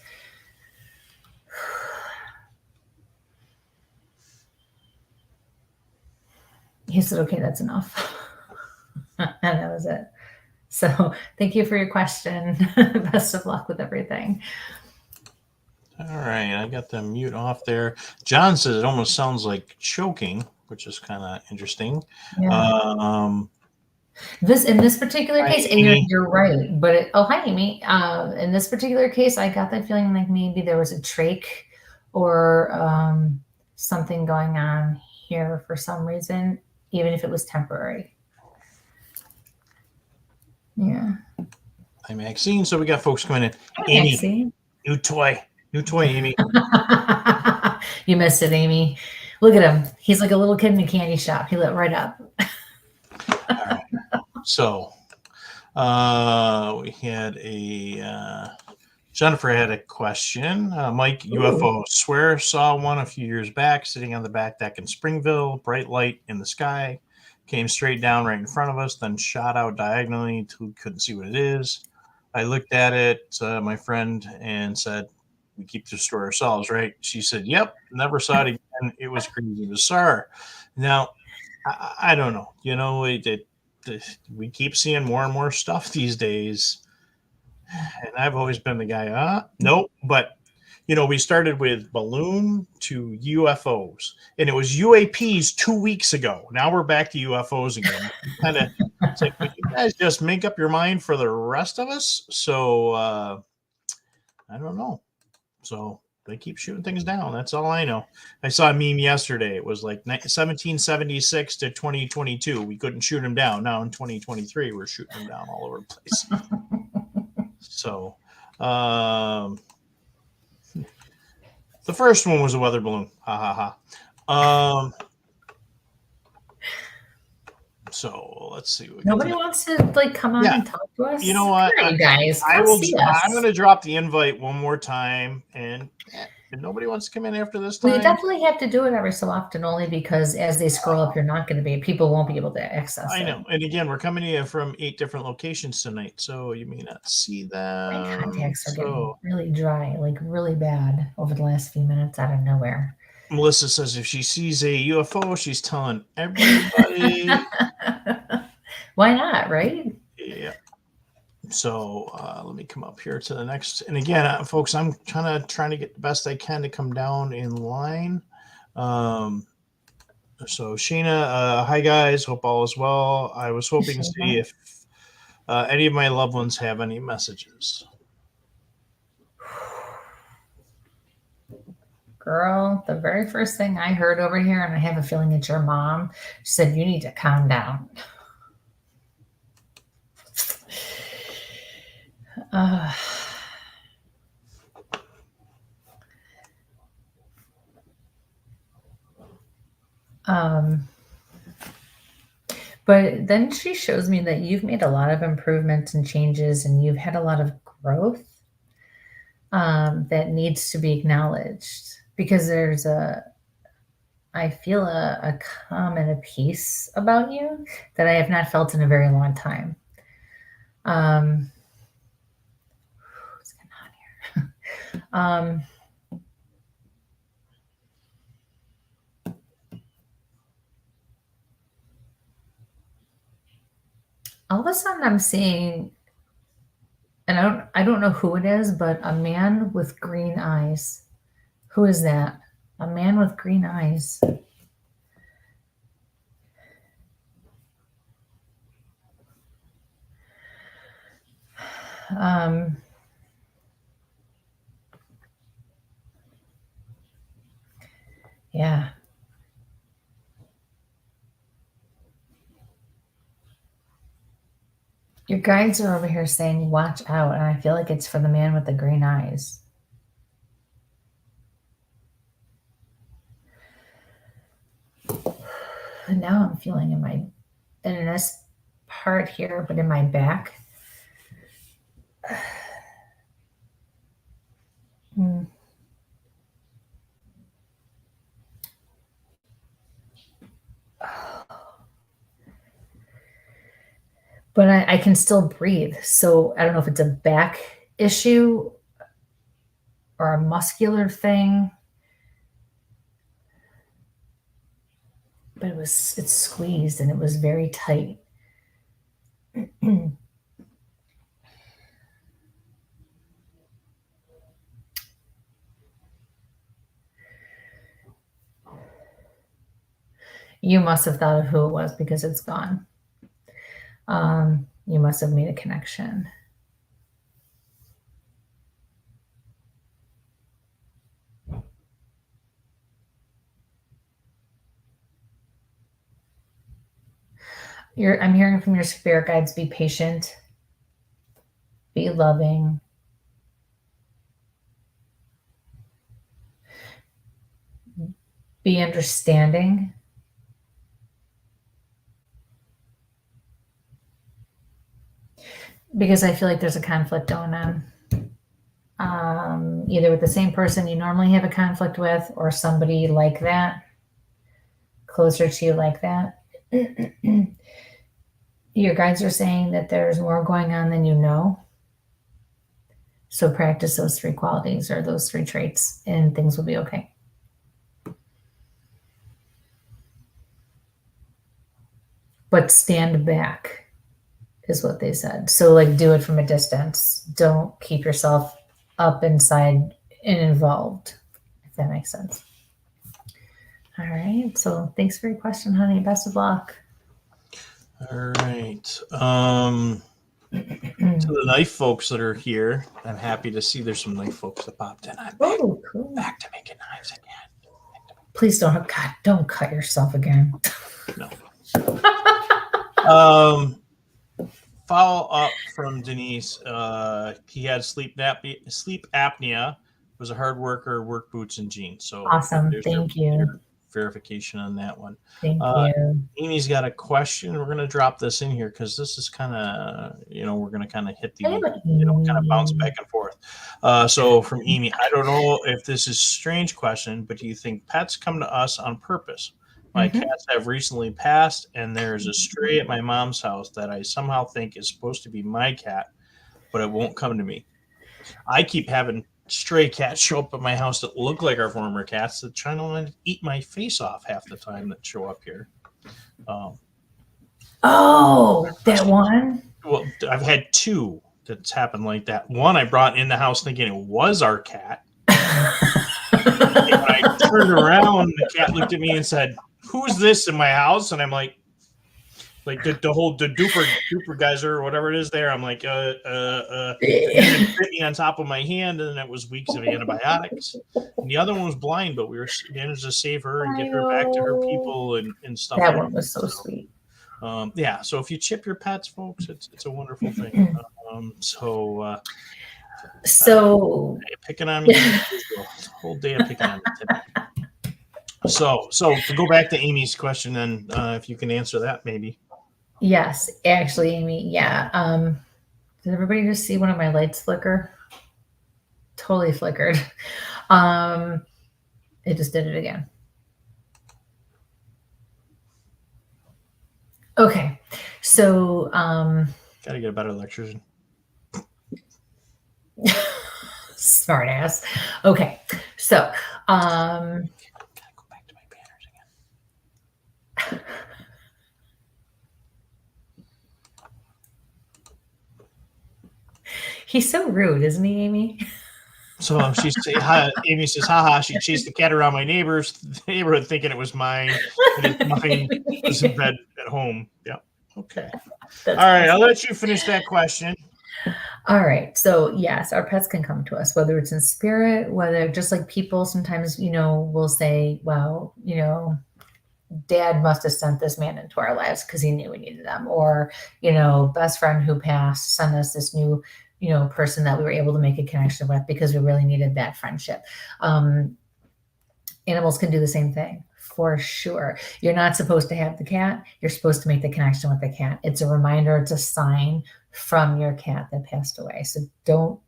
[SPEAKER 1] He said, okay, that's enough. And that was it. So thank you for your question. Best of luck with everything.
[SPEAKER 2] All right, I got the mute off there. John says it almost sounds like choking, which is kind of interesting.
[SPEAKER 1] Yeah. In this particular case, and you're right, but hi Amy. In this particular case, I got that feeling like maybe there was a trach or something going on here for some reason, even if it was temporary. Yeah.
[SPEAKER 2] Hi Maxine. So we got folks coming in.
[SPEAKER 1] Hi,
[SPEAKER 2] Amy,
[SPEAKER 1] Maxine.
[SPEAKER 2] New toy, Amy.
[SPEAKER 1] You missed it, Amy. Look at him. He's like a little kid in a candy shop. He lit right up.
[SPEAKER 2] All right. So we had Jennifer had a question. Mike, UFO. Swear saw one a few years back sitting on the back deck in Springville. Bright light in the sky. Came straight down right in front of us, then shot out diagonally until we couldn't see what it is. I looked at it, my friend, and said, we keep this to ourselves, right? She said, yep, never saw it again. It was crazy bizarre. Now, I don't know. You know, we keep seeing more and more stuff these days. And I've always been the guy, nope. But, you know, we started with balloon to UFOs, and it was UAPs 2 weeks ago. Now we're back to UFOs again. Kind of, it's like, would you guys just make up your mind for the rest of us? So, I don't know. So they keep shooting things down. That's all I know. I saw a meme yesterday. It was like 1776 to 2022. We couldn't shoot them down. Now in 2023, we're shooting them down all over the place. So, the first one was a weather balloon. Ha ha ha. So let's see.
[SPEAKER 1] Nobody wants to like come on and talk to us.
[SPEAKER 2] You know what,
[SPEAKER 1] you guys?
[SPEAKER 2] I'm going to drop the invite one more time, and nobody wants to come in after this time.
[SPEAKER 1] We definitely have to do it every so often, only because as they scroll up, you're not going to be. People won't be able to access it.
[SPEAKER 2] I know. And again, we're coming in from 8 different locations tonight, so you may not see them.
[SPEAKER 1] My contacts are getting really dry, like really bad over the last few minutes out of nowhere.
[SPEAKER 2] Melissa says if she sees a UFO, she's telling everybody.
[SPEAKER 1] Why not, right?
[SPEAKER 2] Yeah. So let me come up here to the next. And again, folks, I'm trying to get the best I can to come down in line. So Sheena, hi guys, hope all is well. I was hoping to see if any of my loved ones have any messages.
[SPEAKER 1] Girl, the very first thing I heard over here, and I have a feeling it's your mom, said, you need to calm down. But then she shows me that you've made a lot of improvements and changes, and you've had a lot of growth that needs to be acknowledged, because I feel a calm and a peace about you that I have not felt in a very long time. What's going on here? All of a sudden I'm seeing, and I don't know who it is, but a man with green eyes. Who is that? A man with green eyes. Yeah. Your guides are over here saying, watch out. And I feel like it's for the man with the green eyes. now I'm feeling in this part here, but in my back. But I can still breathe. So I don't know if it's a back issue or a muscular thing. But it's squeezed and it was very tight. You must have thought of who it was because it's gone. You must have made a connection. I'm hearing from your spirit guides, be patient, be loving, be understanding. Because I feel like there's a conflict going on. Either with the same person you normally have a conflict with or somebody like that, closer to you like that. Your guides are saying that there's more going on than you know. So practice those 3 qualities or those 3 traits and things will be okay. But stand back is what they said. So like do it from a distance. Don't keep yourself up inside and involved, if that makes sense. All right. So thanks for your question, honey. Best of luck.
[SPEAKER 2] All right. To the knife folks that are here, I'm happy to see there's some knife folks that popped in. I'm
[SPEAKER 1] cool.
[SPEAKER 2] Back to making knives again.
[SPEAKER 1] Please don't cut yourself again.
[SPEAKER 2] No. Follow up from Denise. He had sleep apnea, was a hard worker, work boots and jeans. So
[SPEAKER 1] awesome. Thank you.
[SPEAKER 2] Verification on that one.
[SPEAKER 1] Thank you.
[SPEAKER 2] Amy's got a question. We're going to drop this in here because this is kind of, we're going to kind of hit the, kind of bounce back and forth. So from Amy, I don't know if this is a strange question, but do you think pets come to us on purpose? My cats have recently passed, and there's a stray at my mom's house that I somehow think is supposed to be my cat, but it won't come to me. I keep having stray cats show up at my house that look like our former cats that try to eat my face off half the time that show up here.
[SPEAKER 1] That one?
[SPEAKER 2] Well, I've had 2 that's happened like that. One I brought in the house thinking it was our cat. And when I turned around, the cat looked at me and said, "Who's this in my house?" And I'm like the duper geyser or whatever it is there. I'm like, and it bit me on top of my hand, and then it was weeks of antibiotics. And the other one was blind, but we managed to save her and get her back to her people and stuff.
[SPEAKER 1] That one was so sweet.
[SPEAKER 2] Yeah. So if you chip your pets, folks, it's a wonderful thing. Picking on me, the whole day of picking on me today. So to go back to Amy's question, then if you can answer that, maybe.
[SPEAKER 1] Yes, actually, Amy. Yeah. Did everybody just see one of my lights flicker? Totally flickered. It just did it again. Okay. So
[SPEAKER 2] gotta get a better electrician.
[SPEAKER 1] Smart ass. Okay. So
[SPEAKER 2] gotta go back to my banners again.
[SPEAKER 1] He's so rude, isn't he, Amy?
[SPEAKER 2] So Amy says, haha, she chased the cat around my neighborhood thinking it was mine. And mine was in bed at home. Yeah. Okay. All right. I'll let you finish that question.
[SPEAKER 1] All right. So yes, our pets can come to us, whether it's in spirit, whether just like people sometimes, will say, well, Dad must have sent this man into our lives because he knew we needed them. Or, best friend who passed sent us this new, person that we were able to make a connection with because we really needed that friendship. Animals can do the same thing. For sure. You're not supposed to have the cat. You're supposed to make the connection with the cat. It's a reminder. It's a sign from your cat that passed away. So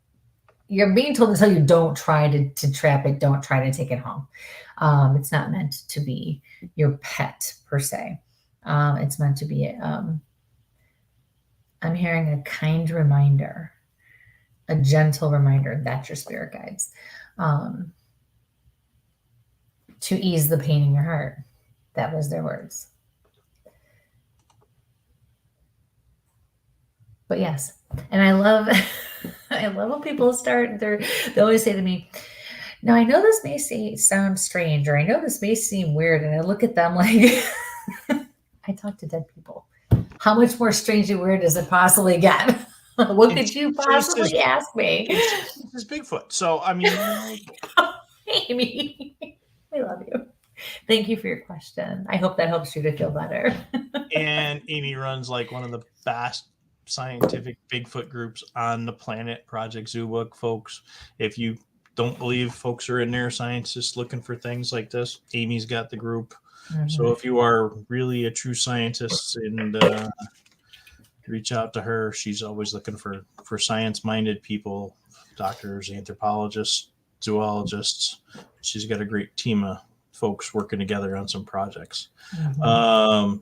[SPEAKER 1] you're being told to tell you, don't try to trap it. Don't try to take it home. It's not meant to be your pet per se. It's meant to be, I'm hearing a kind reminder, a gentle reminder. That's your spirit guides. To ease the pain in your heart. That was their words. But yes, and I love when people they always say to me, now I know this may sound strange, or I know this may seem weird, and I look at them like, I talk to dead people. How much more strange and weird does it possibly get? What could you possibly ask me?
[SPEAKER 2] It's Bigfoot. So, I mean,
[SPEAKER 1] Amy, I love you. Thank you for your question. I hope that helps you to feel better.
[SPEAKER 2] And Amy runs like one of the best scientific Bigfoot groups on the planet, Project Zoo Book, folks. If you don't believe folks are in there, scientists looking for things like this, Amy's got the group. Mm-hmm. So if you are really a true scientist and reach out to her, she's always looking for science-minded people, doctors, anthropologists, zoologists. She's got a great team of folks working together on some projects. Mm-hmm.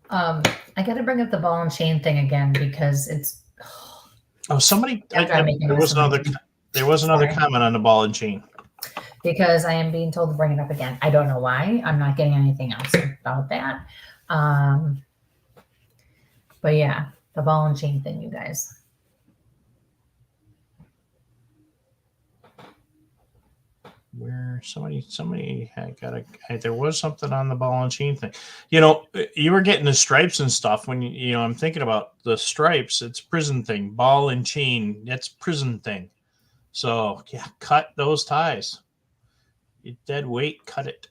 [SPEAKER 1] I got to bring up the ball and chain thing again because it's.
[SPEAKER 2] Somebody. There was another comment on the ball and chain.
[SPEAKER 1] Because I am being told to bring it up again. I don't know why. I'm not getting anything else about that. But yeah, the ball and chain thing, you guys.
[SPEAKER 2] Where somebody had there was something on the ball and chain thing. You were getting the stripes and stuff when I'm thinking about the stripes. It's prison thing. Ball and chain, that's prison thing. So yeah, cut those ties. You dead weight, cut it.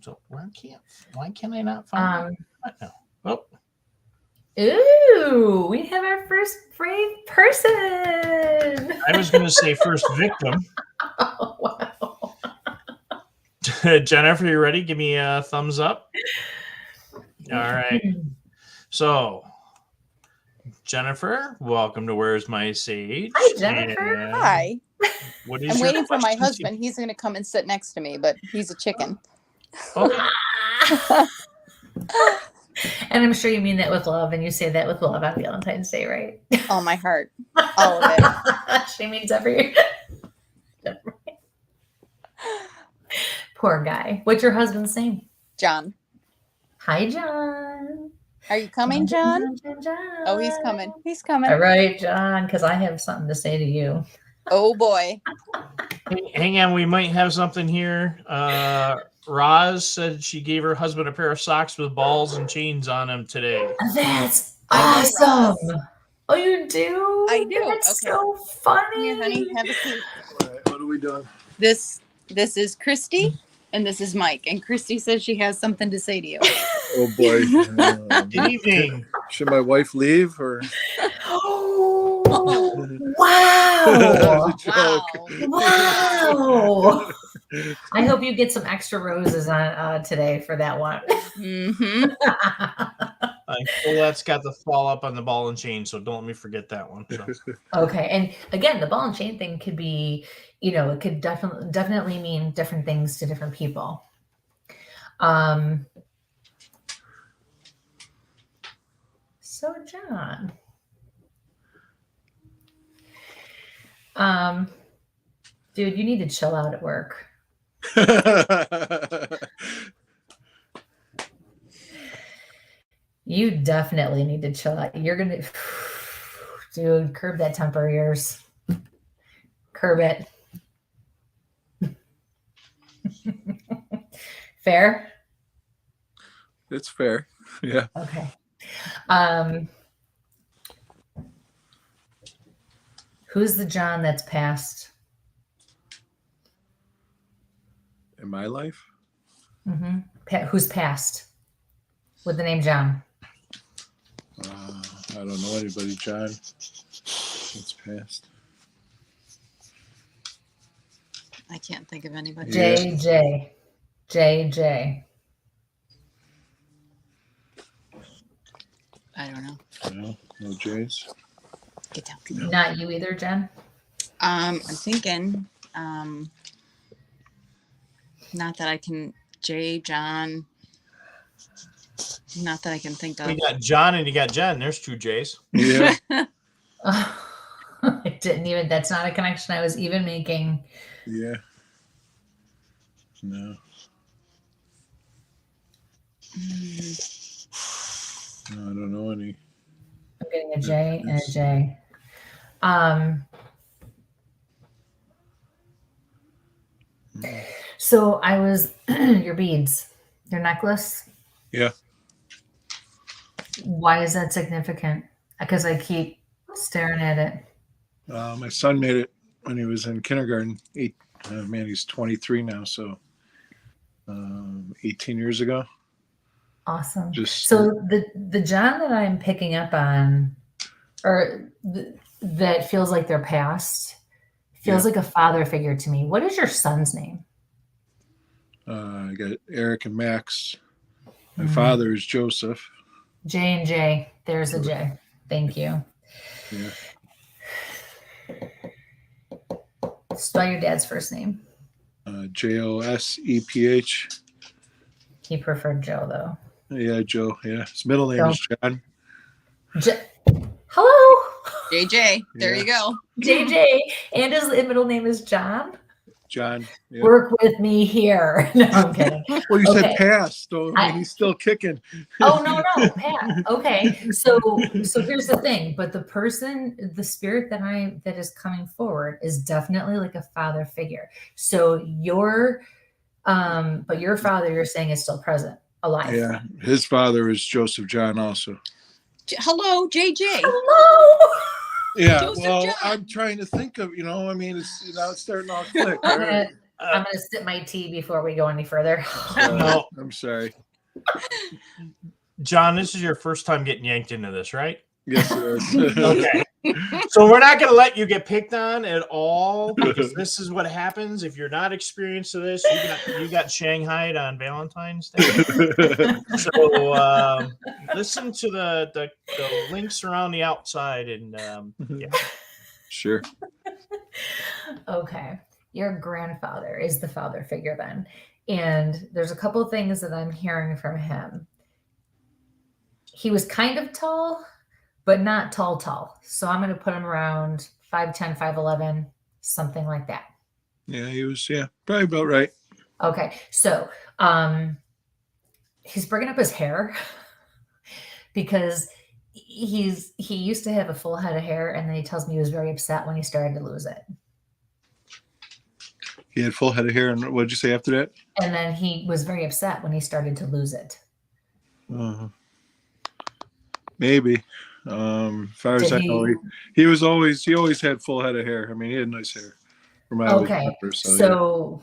[SPEAKER 2] So why can't I not find it now? Oh.
[SPEAKER 1] Ooh, we have our first brave person.
[SPEAKER 2] I was going to say first victim.
[SPEAKER 1] Oh, wow.
[SPEAKER 2] Jennifer, you ready? Give me a thumbs up. All right. So, Jennifer, welcome to Where's My Sage?
[SPEAKER 1] Hi, Jennifer.
[SPEAKER 3] And hi.
[SPEAKER 2] What is
[SPEAKER 3] I'm waiting for my husband. He's going to come and sit next to me, but he's a chicken.
[SPEAKER 1] Oh. And I'm sure you mean that with love, and you say that with love on Valentine's Day, right?
[SPEAKER 3] Oh, my heart. All of it.
[SPEAKER 1] She means every. Poor guy. What's your husband's name?
[SPEAKER 3] John.
[SPEAKER 1] Hi, John.
[SPEAKER 3] Are you coming, John?
[SPEAKER 1] John?
[SPEAKER 3] Oh, he's coming. He's coming.
[SPEAKER 1] All right, John, because I have something to say to you.
[SPEAKER 3] Oh, boy.
[SPEAKER 2] Hang on. We might have something here. Roz said she gave her husband a pair of socks with balls and chains on them today.
[SPEAKER 1] That's awesome. Oh, you do?
[SPEAKER 3] I do.
[SPEAKER 1] That's so funny.
[SPEAKER 3] Here, honey, have a seat.
[SPEAKER 4] All right, what are we doing?
[SPEAKER 3] This is Kristie, and this is Mike. And Kristie says she has something to say to you.
[SPEAKER 4] Oh, boy.
[SPEAKER 2] Good evening.
[SPEAKER 4] Should my wife leave or?
[SPEAKER 1] Oh, wow. Wow. I hope you get some extra roses on today for that one.
[SPEAKER 3] Mm-hmm.
[SPEAKER 2] Colette's got the fall up on the ball and chain, so don't let me forget that one. So.
[SPEAKER 1] Okay, and again, the ball and chain thing could be, it could definitely mean different things to different people. So John, dude, you need to chill out at work. You definitely need to chill out. You're going to, dude, curb that temper of yours. Curb it. Fair?
[SPEAKER 4] It's fair. Yeah.
[SPEAKER 1] Okay. Who's the John that's passed?
[SPEAKER 4] In my life?
[SPEAKER 1] Mm-hmm. Who's passed with the name John?
[SPEAKER 4] I don't know anybody, John. It's passed.
[SPEAKER 3] I can't think of anybody.
[SPEAKER 1] JJ. JJ.
[SPEAKER 3] I don't know.
[SPEAKER 4] No J's.
[SPEAKER 3] Get down.
[SPEAKER 1] Not you either, Jen?
[SPEAKER 3] I'm thinking, not that I can, John. Not that I can think of.
[SPEAKER 2] You got John and you got Jen. There's 2 J's.
[SPEAKER 4] Yeah.
[SPEAKER 1] I didn't even, that's not a connection I was even making.
[SPEAKER 4] Yeah. No. No, I don't know any.
[SPEAKER 1] I'm getting a J and a J. So I was your beads, your necklace.
[SPEAKER 4] Yeah.
[SPEAKER 1] Why is that significant? Because I keep staring at it.
[SPEAKER 4] My son made it when he was in kindergarten. He's 23 now, so 18 years ago.
[SPEAKER 1] Awesome. So the John that I'm picking up on, or that feels like their past, feels like a father figure to me. What is your son's name?
[SPEAKER 4] I got Eric and Max. My father is Joseph.
[SPEAKER 1] J and J. There's a J. Thank you.
[SPEAKER 4] Yeah.
[SPEAKER 1] Spell your dad's first name.
[SPEAKER 4] Joseph.
[SPEAKER 1] He preferred Joe, though.
[SPEAKER 4] Yeah, Joe. Yeah. His middle name is John.
[SPEAKER 1] Hello.
[SPEAKER 3] JJ. There you go.
[SPEAKER 1] JJ. And his middle name is John.
[SPEAKER 4] John. Yeah.
[SPEAKER 1] Work with me here. No, I'm kidding.
[SPEAKER 4] Well, you said past, so he's still kicking.
[SPEAKER 1] Oh, no, Pat. Okay. So here's the thing. But the spirit that is coming forward is definitely like a father figure. So but your father, you're saying, is still present, alive.
[SPEAKER 4] Yeah. His father is Joseph John also.
[SPEAKER 3] Hello, JJ.
[SPEAKER 1] Hello.
[SPEAKER 4] Yeah,
[SPEAKER 3] Joseph
[SPEAKER 4] well,
[SPEAKER 3] John.
[SPEAKER 4] I'm trying to think of, it's starting off quick.
[SPEAKER 1] I'm gonna sip my tea before we go any further.
[SPEAKER 2] No.
[SPEAKER 4] I'm sorry.
[SPEAKER 2] John, this is your first time getting yanked into this, right?
[SPEAKER 4] Yes, it is.
[SPEAKER 2] Okay. So we're not going to let you get picked on at all, because this is what happens if you're not experienced to this. You got shanghaied on Valentine's Day. So listen to the links around the outside, and yeah.
[SPEAKER 4] Sure.
[SPEAKER 1] Okay. Your grandfather is the father figure then. And there's a couple of things that I'm hearing from him. He was kind of tall, but not tall. So I'm going to put him around 5'10", 5'11", something like that.
[SPEAKER 4] Yeah, he was, probably about right.
[SPEAKER 1] Okay. So he's bringing up his hair because he used to have a full head of hair, and then he tells me he was very upset when he started to lose it.
[SPEAKER 4] He had full head of hair, and what did you say after that?
[SPEAKER 1] And then he was very upset when he started to lose it.
[SPEAKER 4] Maybe. As far as I know, he always had full head of hair. I mean, he had nice hair.
[SPEAKER 1] Okay. So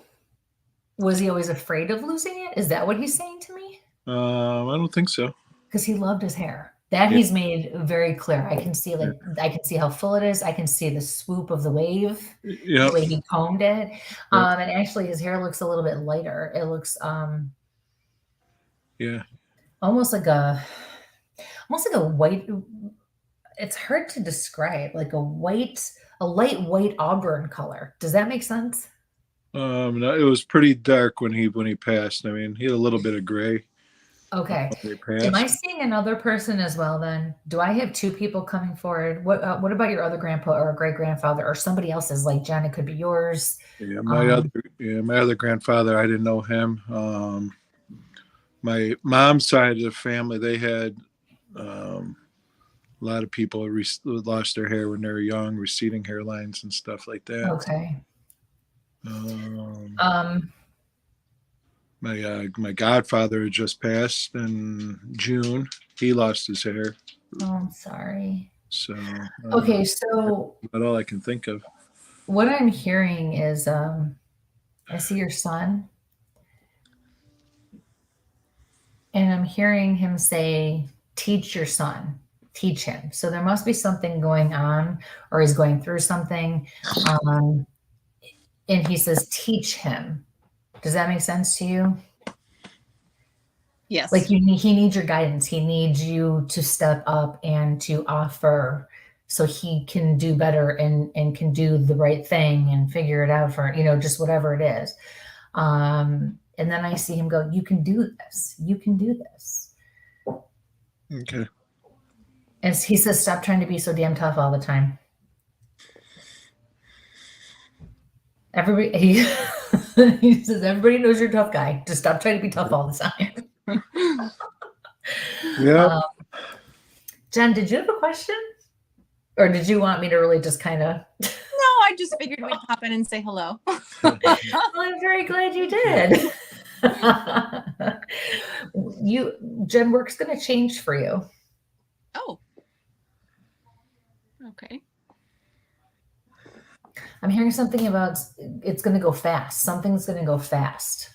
[SPEAKER 1] was he always afraid of losing it? Is that what he's saying to me?
[SPEAKER 4] I don't think so.
[SPEAKER 1] Because he loved his hair. That he's made very clear. I can see I can see how full it is. I can see the swoop of the wave, the way he combed it. And actually his hair looks a little bit lighter. It looks almost like a white, it's hard to describe, like a light white auburn color. Does that make sense?
[SPEAKER 4] No, it was pretty dark when he passed. I mean, he had a little bit of gray.
[SPEAKER 1] Okay. Am I seeing another person as well then? Do I have two people coming forward? What about your other grandpa or great grandfather or somebody else's, like Jen? It could be yours.
[SPEAKER 4] Yeah, my other grandfather, I didn't know him. My mom's side of the family, they had a lot of people lost their hair when they were young, receding hairlines and stuff like that.
[SPEAKER 1] Okay.
[SPEAKER 4] My godfather had just passed in June. He lost his hair.
[SPEAKER 1] Oh, I'm sorry.
[SPEAKER 4] So
[SPEAKER 1] okay, so
[SPEAKER 4] that's all I can think of.
[SPEAKER 1] What I'm hearing is I see your son, and I'm hearing him say, teach your son, teach him. So there must be something going on, or he's going through something. And he says, teach him. Does that make sense to you?
[SPEAKER 3] Yes.
[SPEAKER 1] Like he needs your guidance. He needs you to step up and to offer so he can do better and can do the right thing and figure it out for, just whatever it is. And then I see him go, you can do this. You can do this.
[SPEAKER 4] Okay.
[SPEAKER 1] And he says, stop trying to be so damn tough all the time. Everybody, he says, everybody knows you're a tough guy. Just stop trying to be tough all the time.
[SPEAKER 4] Yeah.
[SPEAKER 1] Jen, did you have a question? Or did you want me to really just kind of...
[SPEAKER 3] No, I just figured we'd pop in and say hello.
[SPEAKER 1] Well, I'm very glad you did. Jen, work's going to change for you.
[SPEAKER 3] Oh. Okay.
[SPEAKER 1] I'm hearing something about it's going to go fast. Something's going to go fast.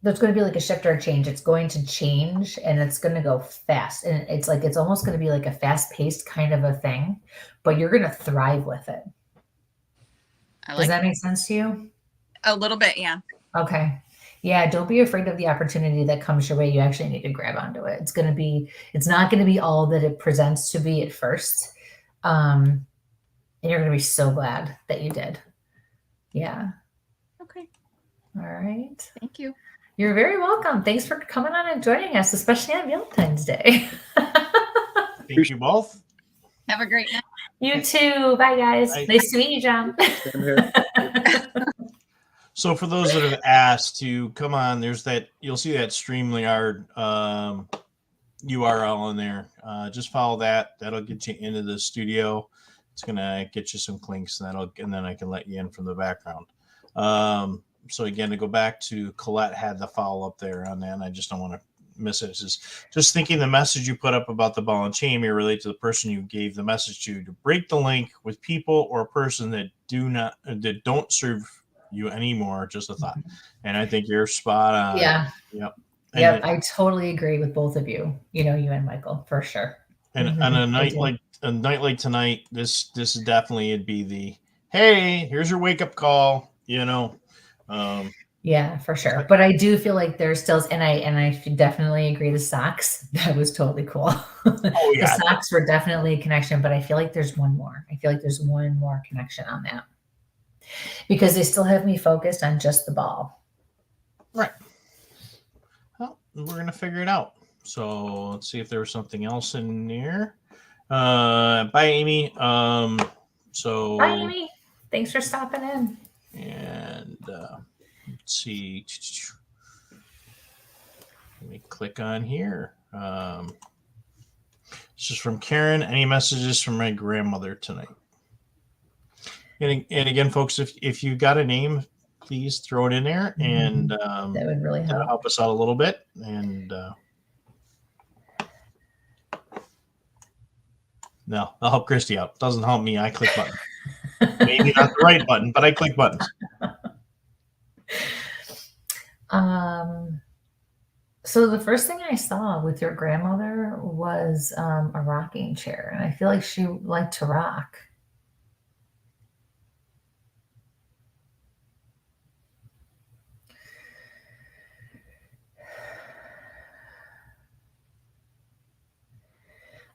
[SPEAKER 1] There's going to be like a shift or a change. It's going to change and it's going to go fast. And it's almost going to be like a fast-paced kind of a thing, but you're going to thrive with it. Does that make sense to you?
[SPEAKER 3] A little bit, yeah. Okay.
[SPEAKER 1] Yeah, don't be afraid of the opportunity that comes your way. You actually need to grab onto it. It's not going to be all that it presents to be at first. And you're going to be so glad that you did. Yeah.
[SPEAKER 3] Okay.
[SPEAKER 1] All right.
[SPEAKER 3] Thank you.
[SPEAKER 1] You're very welcome. Thanks for coming on and joining us, especially on Valentine's Day.
[SPEAKER 2] Thank you both.
[SPEAKER 3] Have a great night.
[SPEAKER 1] You too. Bye, guys.
[SPEAKER 2] Bye.
[SPEAKER 1] Nice to meet you, John.
[SPEAKER 4] Same here.
[SPEAKER 2] So for those that have asked to come on, you'll see that StreamYard URL in there. Just follow that. That'll get you into the studio. It's gonna get you some clinks, and then I can let you in from the background. So again, to go back to Colette had the follow up there on that, and I just don't want to miss it. It's just thinking the message you put up about the ball and chain may relate to the person you gave the message to break the link with people or a person that don't serve you anymore. Just a thought. And I think you're spot on.
[SPEAKER 1] Yeah.
[SPEAKER 2] Yep.
[SPEAKER 1] Yep. I totally agree with both of you. You and Michael for sure.
[SPEAKER 2] And on a night like tonight, this is definitely it'd be the hey, here's your wake up call.
[SPEAKER 1] Yeah, for sure. But I do feel like there's still, and I definitely agree. The socks, that was totally cool.
[SPEAKER 2] Oh yeah,
[SPEAKER 1] the socks were definitely a connection, but I feel like there's one more. I feel like there's one more connection on that because they still have me focused on just the ball.
[SPEAKER 2] Right. Well, we're gonna figure it out. So let's see if there was something else in there. Bye, Amy. Bye,
[SPEAKER 1] Amy. Thanks for stopping in.
[SPEAKER 2] And let's see. Let me click on here. This is from Karen. Any messages from my grandmother tonight? And again, folks, if you got a name, please throw it in there, and
[SPEAKER 1] that would really
[SPEAKER 2] help us out a little bit. And no, I'll help Kristie out. Doesn't help me. I click buttons. Maybe not the right button, but I click buttons.
[SPEAKER 1] So the first thing I saw with your grandmother was a rocking chair, and I feel like she liked to rock.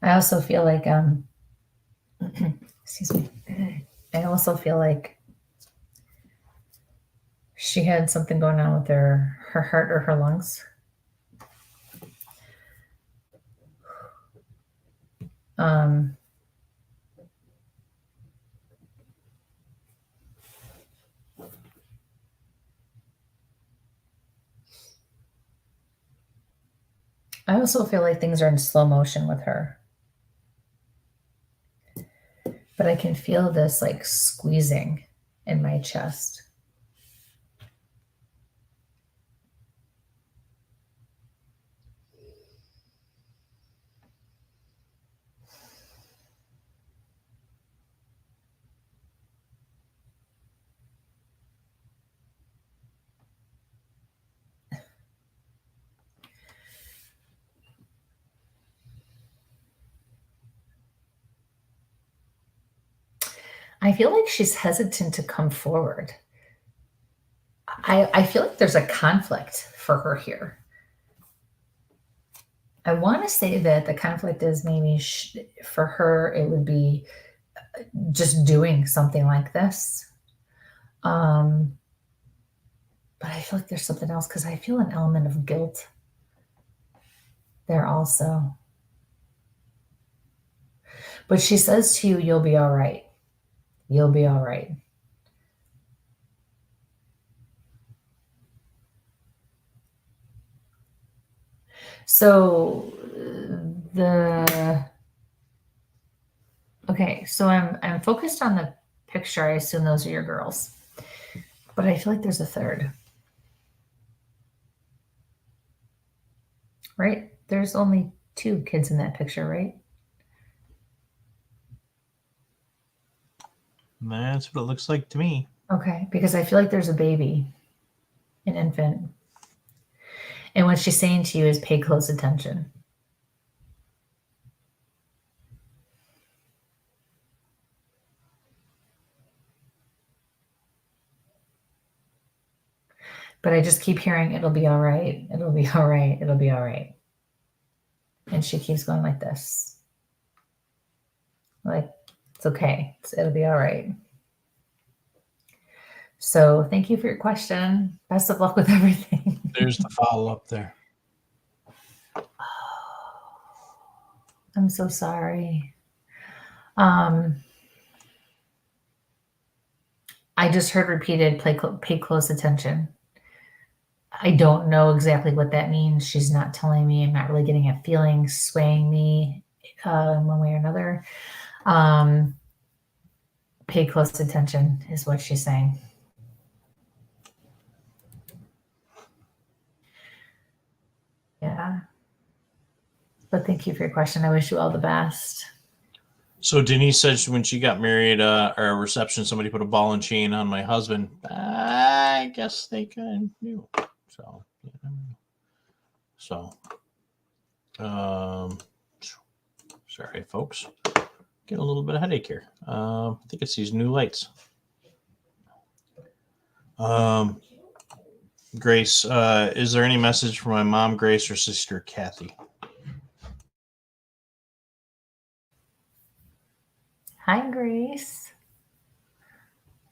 [SPEAKER 1] I also feel like excuse me. I also feel like she had something going on with her heart or her lungs. I also feel like things are in slow motion with her. But I can feel this like squeezing in my chest. I feel like she's hesitant to come forward. I feel like there's a conflict for her here. I want to say that the conflict is maybe for her, it would be just doing something like this. But I feel like there's something else because I feel an element of guilt there also. But she says to you, you'll be all right. You'll be all right. So okay, so I'm focused on the picture. I assume those are your girls. But I feel like there's a third. Right? There's only 2 kids in that picture, right?
[SPEAKER 2] That's what it looks like to me.
[SPEAKER 1] Okay, because I feel like there's a baby, an infant. And what she's saying to you is pay close attention. But I just keep hearing, it'll be all right. It'll be all right. It'll be all right. And she keeps going like this. Like, it's okay. It'll be all right. So thank you for your question. Best of luck with everything.
[SPEAKER 2] There's the follow-up there.
[SPEAKER 1] I'm so sorry. I just heard repeated, pay close attention. I don't know exactly what that means. She's not telling me. I'm not really getting a feeling swaying me in one way or another. Pay close attention is what she's saying. Yeah. But thank you for your question. I wish you all the best.
[SPEAKER 2] So Denise said when she got married, or a reception, somebody put a ball and chain on my husband. I guess they kind of knew. Sorry, folks. Get a little bit of headache here. I think it's these new lights. Grace, is there any message from my mom, Grace, or sister, Kathy?
[SPEAKER 1] Hi, Grace.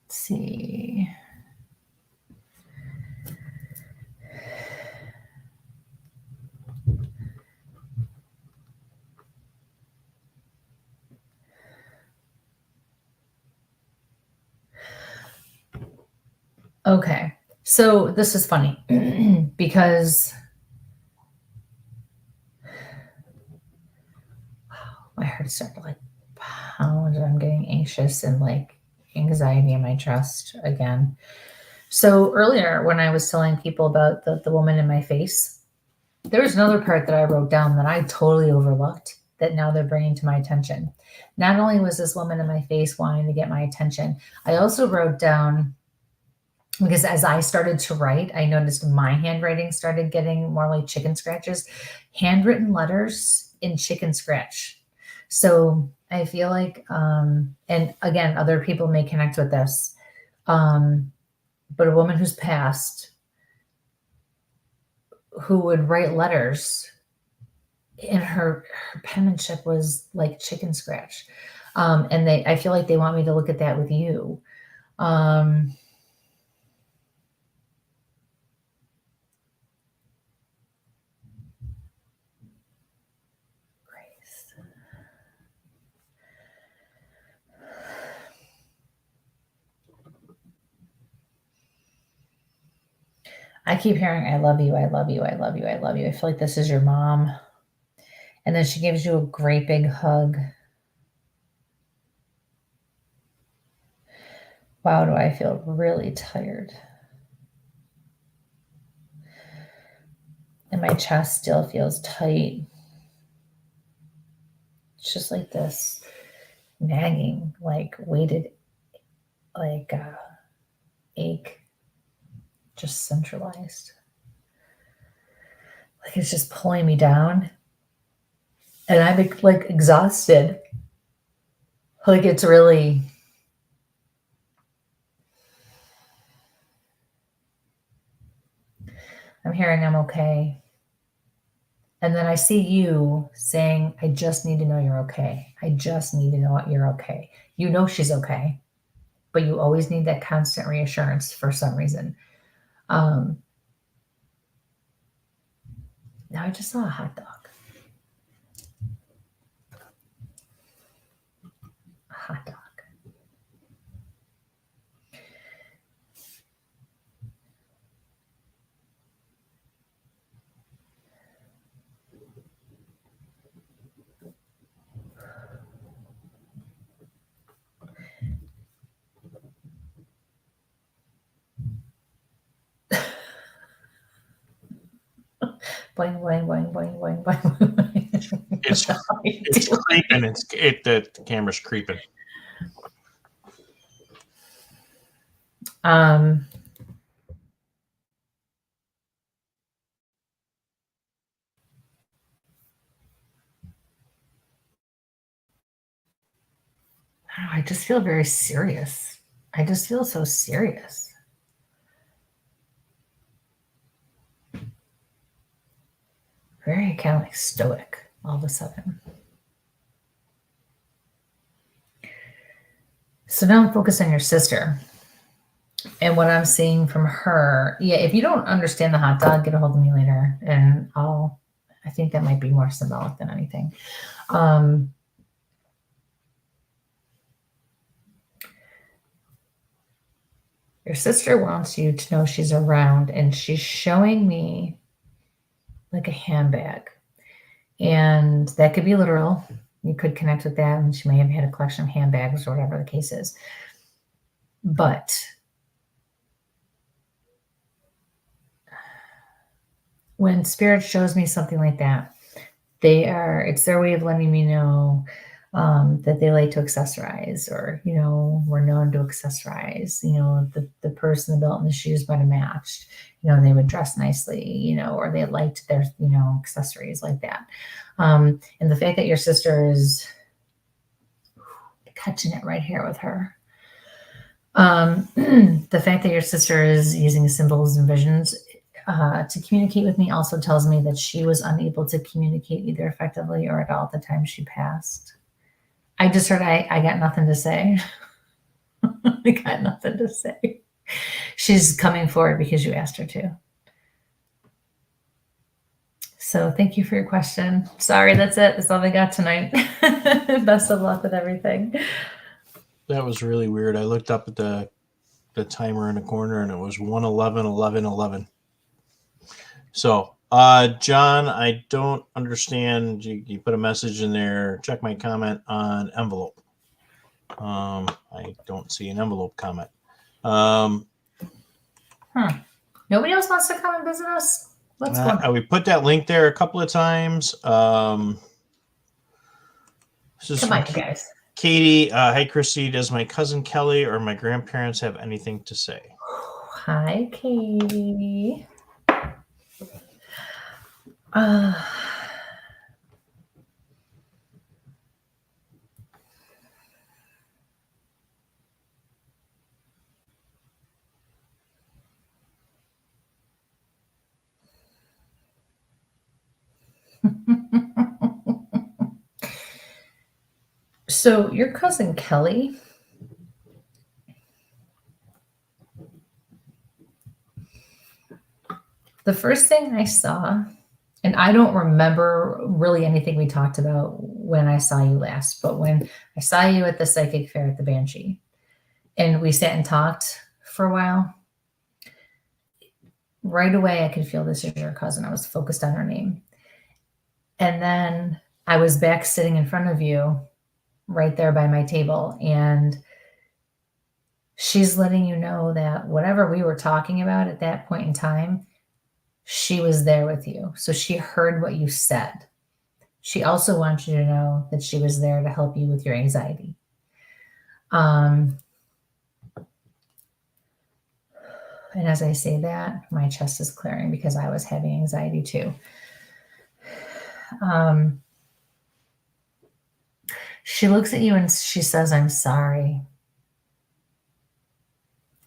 [SPEAKER 1] Let's see. Okay, so this is funny because my heart started to like pound and I'm getting anxious and like anxiety in my chest again. So earlier when I was telling people about the woman in my face, there was another part that I wrote down that I totally overlooked that now they're bringing to my attention. Not only was this woman in my face wanting to get my attention, I also wrote down, because as I started to write, I noticed my handwriting started getting more like chicken scratches, handwritten letters in chicken scratch. So I feel like, and again, other people may connect with this, but a woman who's passed who would write letters and her penmanship was like chicken scratch. And I feel like they want me to look at that with you. I keep hearing, I love you, I love you, I love you, I love you. I feel like this is your mom. And then she gives you a great big hug. Wow, do I feel really tired. And my chest still feels tight. It's just like this nagging, like weighted, like ache, just centralized. Like it's just pulling me down. And I'm like exhausted. Like it's really I'm hearing I'm okay. And then I see you saying, I just need to know you're okay. I just need to know you're okay. You know she's okay, but you always need that constant reassurance for some reason. Now I just saw a hot dog. A hot dog. Boing, boing, boing, boing, boing, boing.
[SPEAKER 2] It's creeping. The camera's creeping.
[SPEAKER 1] I just feel very serious. I just feel so serious. Very kind of like stoic all of a sudden. So now I'm focused on your sister. And what I'm seeing from her, yeah, if you don't understand the hot dog, get a hold of me later. And I think that might be more symbolic than anything. Your sister wants you to know she's around, and she's showing me like a handbag. And that could be literal. You could connect with that, and she may have had a collection of handbags or whatever the case is. But when spirit shows me something like that, it's their way of letting me know that they like to accessorize, or, we're known to accessorize. The purse and the belt and the shoes might have matched. They would dress nicely, or they liked their, accessories like that. And the fact that your sister is catching it right here with her. The fact that your sister is using symbols and visions to communicate with me also tells me that she was unable to communicate either effectively or at all at the time she passed. I just heard, I got nothing to say. I got nothing to say. She's coming forward because you asked her to. So thank you for your question. Sorry, that's it. That's all I got tonight. Best of luck with everything.
[SPEAKER 2] That was really weird. I looked up at the timer in the corner, and it was 1:11:11:11. So, John, I don't understand. You put a message in there. Check my comment on envelope. I don't see an envelope comment.
[SPEAKER 1] Nobody else wants to come and visit us? What's going on?
[SPEAKER 2] We put that link there a couple of times. This is
[SPEAKER 1] Come on, you guys.
[SPEAKER 2] Katie. Hi, Kristie. Does my cousin Kelly or my grandparents have anything to say?
[SPEAKER 1] Hi, Katie. So your cousin Kelly, the first thing I saw, and I don't remember really anything we talked about when I saw you last, but when I saw you at the psychic fair at the Banshee, and we sat and talked for a while, right away I could feel this is your cousin. I was focused on her name. And then I was back sitting in front of you right there by my table, and she's letting you know that whatever we were talking about at that point in time, she was there with you. So she heard what you said. She also wants you to know that she was there to help you with your anxiety. And as I say that, my chest is clearing because I was having anxiety too. She looks at you and she says, I'm sorry.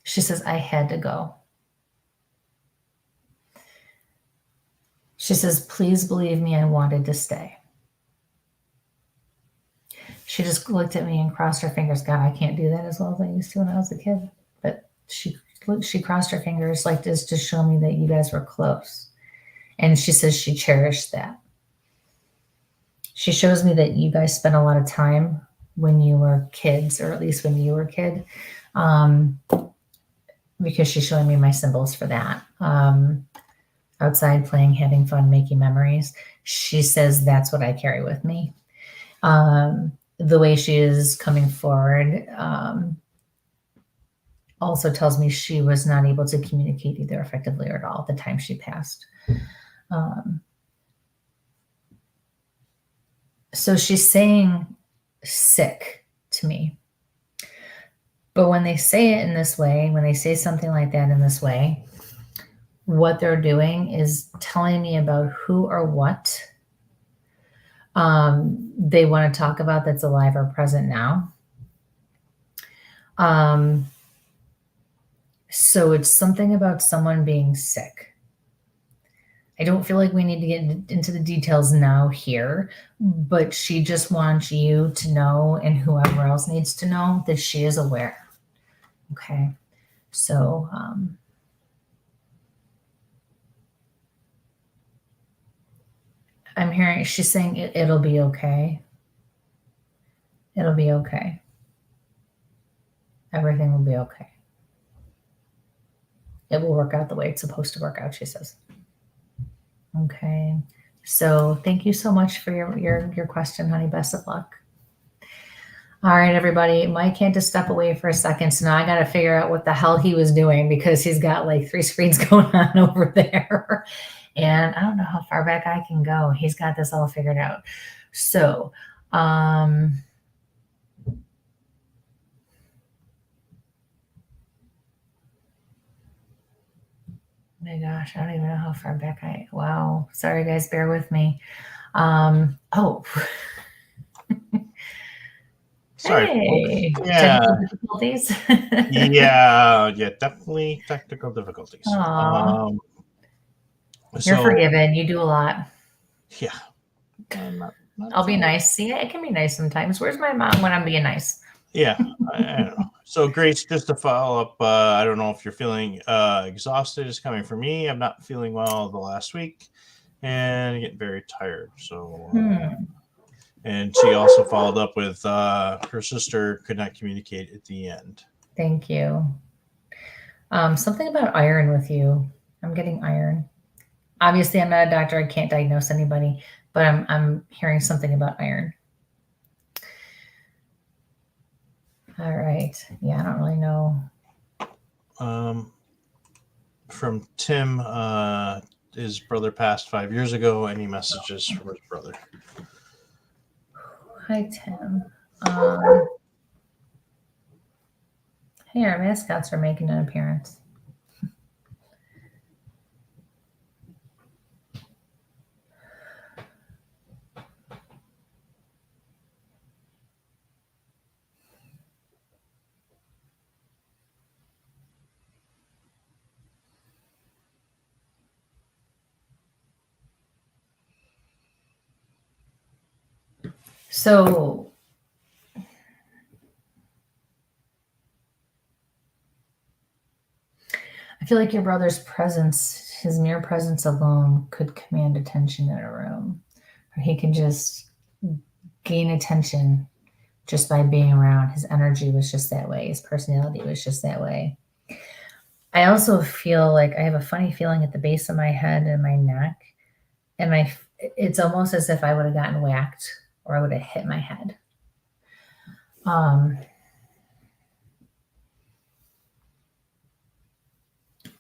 [SPEAKER 1] She says, I had to go. She says, please believe me, I wanted to stay. She just looked at me and crossed her fingers. God, I can't do that as well as I used to when I was a kid. But she crossed her fingers like this to show me that you guys were close. And she says she cherished that. She shows me that you guys spent a lot of time when you were kids, or at least when you were a kid, because she's showing me my symbols for that. Outside playing, having fun, making memories. She says that's what I carry with me. The way she is coming forward also tells me she was not able to communicate either effectively or at all at the time she passed. So she's saying sick to me. But when they say it in this way, when they say something like that in this way, what they're doing is telling me about who or what they want to talk about that's alive or present now. So it's something about someone being sick. I don't feel like we need to get into the details now here, but she just wants you to know, and whoever else needs to know, that she is aware. Okay. So, I'm hearing, she's saying it'll be okay. It'll be okay. Everything will be okay. It will work out the way it's supposed to work out, she says. Okay. So thank you so much for your question, honey. Best of luck. All right, everybody. Mike had to step away for a second, so now I got to figure out what the hell he was doing because he's got like 3 screens going on over there. And I don't know how far back I can go. He's got this all figured out. So, my gosh, I don't even know how far back wow. Sorry, guys. Bear with me. Oh.
[SPEAKER 2] Sorry.
[SPEAKER 1] Hey.
[SPEAKER 2] Yeah.
[SPEAKER 1] Technical difficulties?
[SPEAKER 2] yeah, definitely technical difficulties.
[SPEAKER 1] Aww. You're forgiven. You do a lot.
[SPEAKER 2] Yeah. Not
[SPEAKER 1] I'll be nice. See, it can be nice sometimes. Where's my mom when I'm being nice?
[SPEAKER 2] Yeah, I don't know. So, Grace, just to follow up, I don't know if you're feeling exhausted. It's coming from me. I'm not feeling well the last week and getting very tired. So, and she also followed up with her sister could not communicate at the end.
[SPEAKER 1] Thank you. Something about iron with you. I'm getting iron. Obviously, I'm not a doctor. I can't diagnose anybody, but I'm hearing something about iron. All right. Yeah, I don't really know.
[SPEAKER 2] From Tim, his brother passed 5 years ago. Any messages from his brother?
[SPEAKER 1] Hi, Tim. Hey, our mascots are making an appearance. So I feel like your brother's presence, his mere presence alone, could command attention in a room. Or he can just gain attention just by being around. His energy was just that way. His personality was just that way. I also feel like I have a funny feeling at the base of my head and my neck. And it's almost as if I would have gotten whacked or I would have hit my head.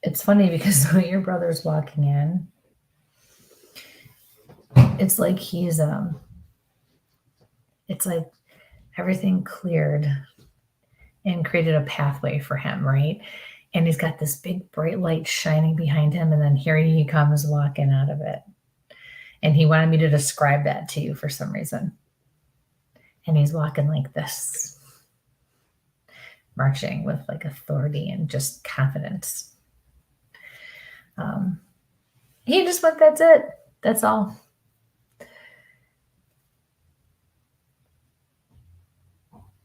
[SPEAKER 1] It's funny because when your brother's walking in, it's like it's like everything cleared and created a pathway for him, right? And he's got this big bright light shining behind him, and then here he comes walking out of it. And he wanted me to describe that to you for some reason. And he's walking like this, marching with like authority and just confidence. He just went, that's it. That's all.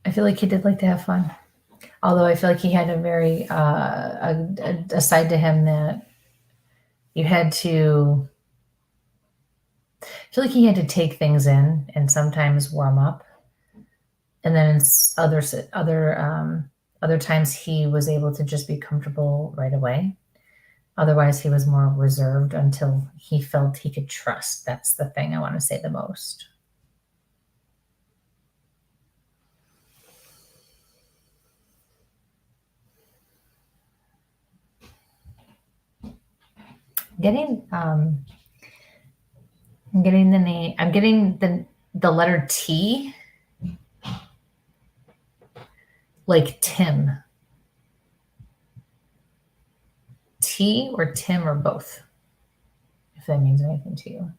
[SPEAKER 1] I feel like he did like to have fun. Although I feel like he had a very, a side to him that you had to, I feel like he had to take things in and sometimes warm up. And then in other times he was able to just be comfortable right away. Otherwise, he was more reserved until he felt he could trust. That's the thing I want to say the most. I'm getting the name. I'm getting the letter T, like Tim. T or Tim or both, if that means anything to you.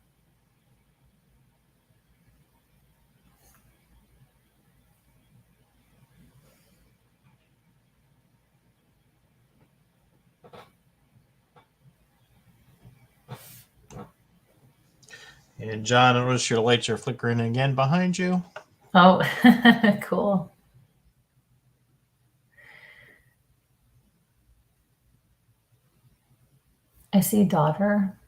[SPEAKER 2] And John, notice your lights are flickering again behind you.
[SPEAKER 1] Oh, cool. I see daughter.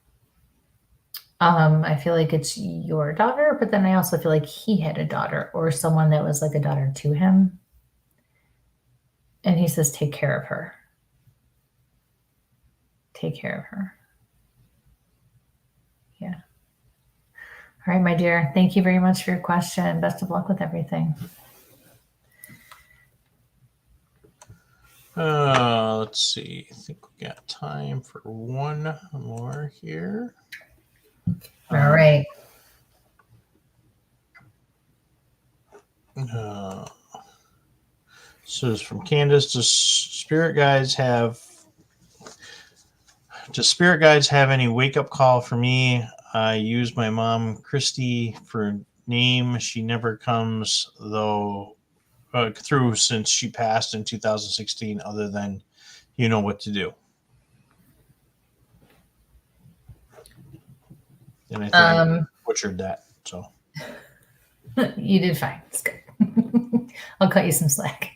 [SPEAKER 1] I feel like it's your daughter, but then I also feel like he had a daughter or someone that was like a daughter to him. And he says, take care of her. Take care of her. Yeah. All right, my dear. Thank you very much for your question. Best of luck with everything.
[SPEAKER 2] Let's see. I think we got time for one more here.
[SPEAKER 1] All right.
[SPEAKER 2] So it's from Candace. Does spirit guides have any wake-up call for me? I use my mom, Kristie, for name. She never comes, though, through since she passed in 2016, other than you know what to do. And I think I butchered that. So
[SPEAKER 1] you did fine. It's good. I'll cut you some slack.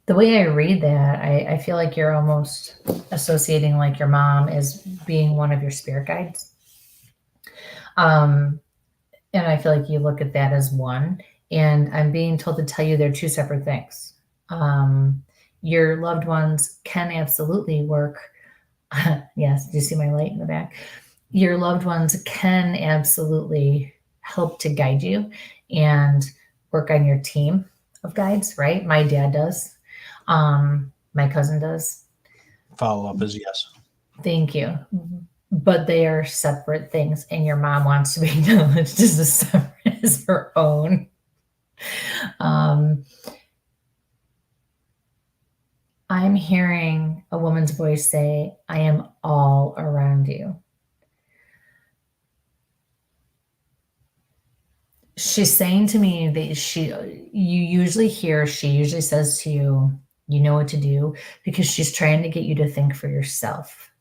[SPEAKER 1] The way I read that, I feel like you're almost associating like your mom as being one of your spirit guides. And I feel like you look at that as one. And I'm being told to tell you they're two separate things. Your loved ones can absolutely work. Yes, do you see my light in the back? Your loved ones can absolutely help to guide you and work on your team of guides, right? My dad does. My cousin does.
[SPEAKER 2] Follow up is yes.
[SPEAKER 1] Thank you. But they are separate things, and your mom wants to be acknowledged as separate as her own. I'm hearing a woman's voice say, I am all around you. She's saying to me that she usually says to you, you know what to do, because she's trying to get you to think for yourself.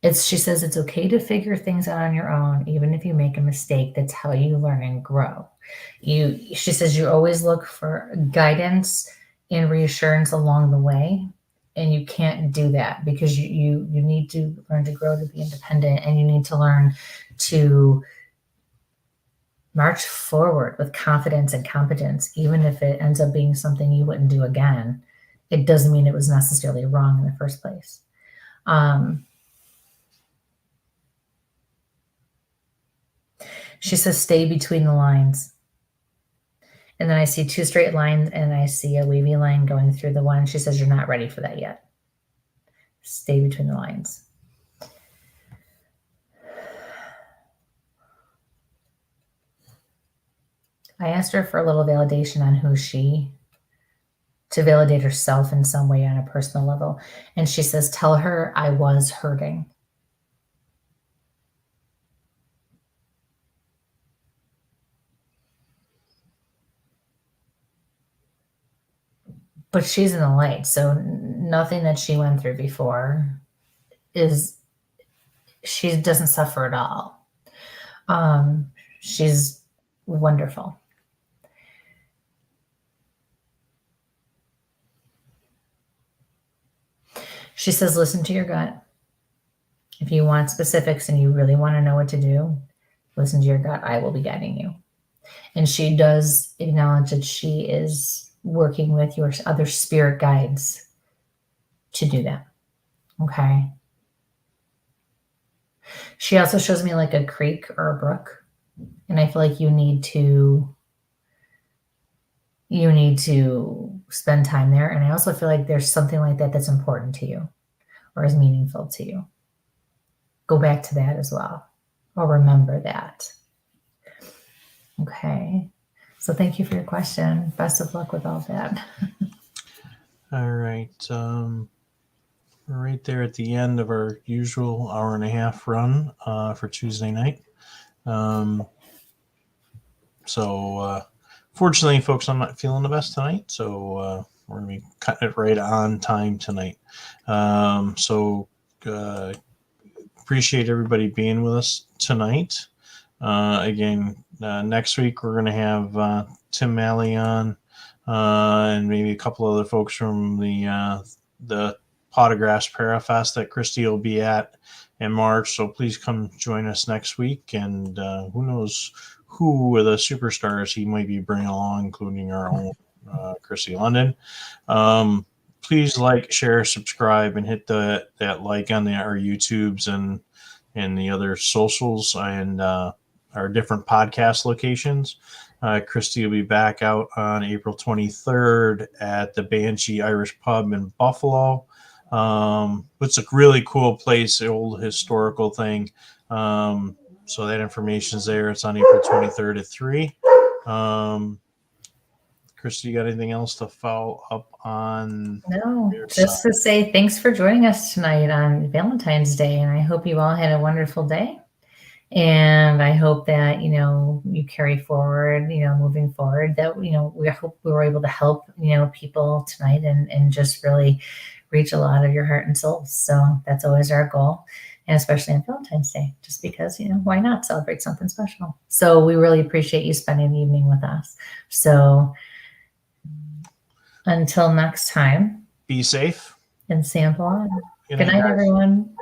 [SPEAKER 1] She says it's okay to figure things out on your own, even if you make a mistake. That's how you learn and grow. She says you always look for guidance and reassurance along the way. And you can't do that because you need to learn to grow to be independent, and you need to learn to march forward with confidence and competence, even if it ends up being something you wouldn't do again. It doesn't mean it was necessarily wrong in the first place. She says, stay between the lines. And then I see two straight lines, and I see a wavy line going through the one. She says, you're not ready for that yet. Stay between the lines. I asked her for a little validation on to validate herself in some way on a personal level. And she says, tell her I was hurting. but she's in the light. So nothing that she went through before she doesn't suffer at all. She's wonderful. She says, listen to your gut. If you want specifics and you really want to know what to do, listen to your gut. I will be guiding you. And she does acknowledge that she is working with your other spirit guides to do that. Okay. She also shows me like a creek or a brook. And I feel like you need to spend time there. And I also feel like there's something like that that's important to you or is meaningful to you. Go back to that as well, or remember that. Okay. So thank you for your question. Best of luck with all that.
[SPEAKER 2] All right. We're right there at the end of our usual hour and a half run for Tuesday night. So fortunately, folks, I'm not feeling the best tonight. So we're going to be cutting it right on time tonight. Appreciate everybody being with us tonight. Again, next week we're going to have Tim Malley on and maybe a couple other folks from the Pot of Grass Parafest that Kristie will be at in March. So please come join us next week. And who knows who are the superstars he might be bringing along, including our own Kristie London. Please like, share, subscribe, and hit that like on our YouTubes and the other socials and our different podcast locations. Kristie will be back out on April 23rd at the Banshee Irish Pub in Buffalo. It's a really cool place, the old historical thing. So that information's there. It's on April 23rd at 3. Kristie, you got anything else to follow up on?
[SPEAKER 1] No, just to say thanks for joining us tonight on Valentine's Day. And I hope you all had a wonderful day. And I hope that, you carry forward, moving forward, that, we hope we were able to help, people tonight and just really reach a lot of your heart and soul. So that's always our goal. And especially on Valentine's Day, just because, why not celebrate something special? So we really appreciate you spending the evening with us. So until next time,
[SPEAKER 2] be safe
[SPEAKER 1] and sample on.
[SPEAKER 2] Good
[SPEAKER 1] night,
[SPEAKER 2] guys.
[SPEAKER 1] everyone.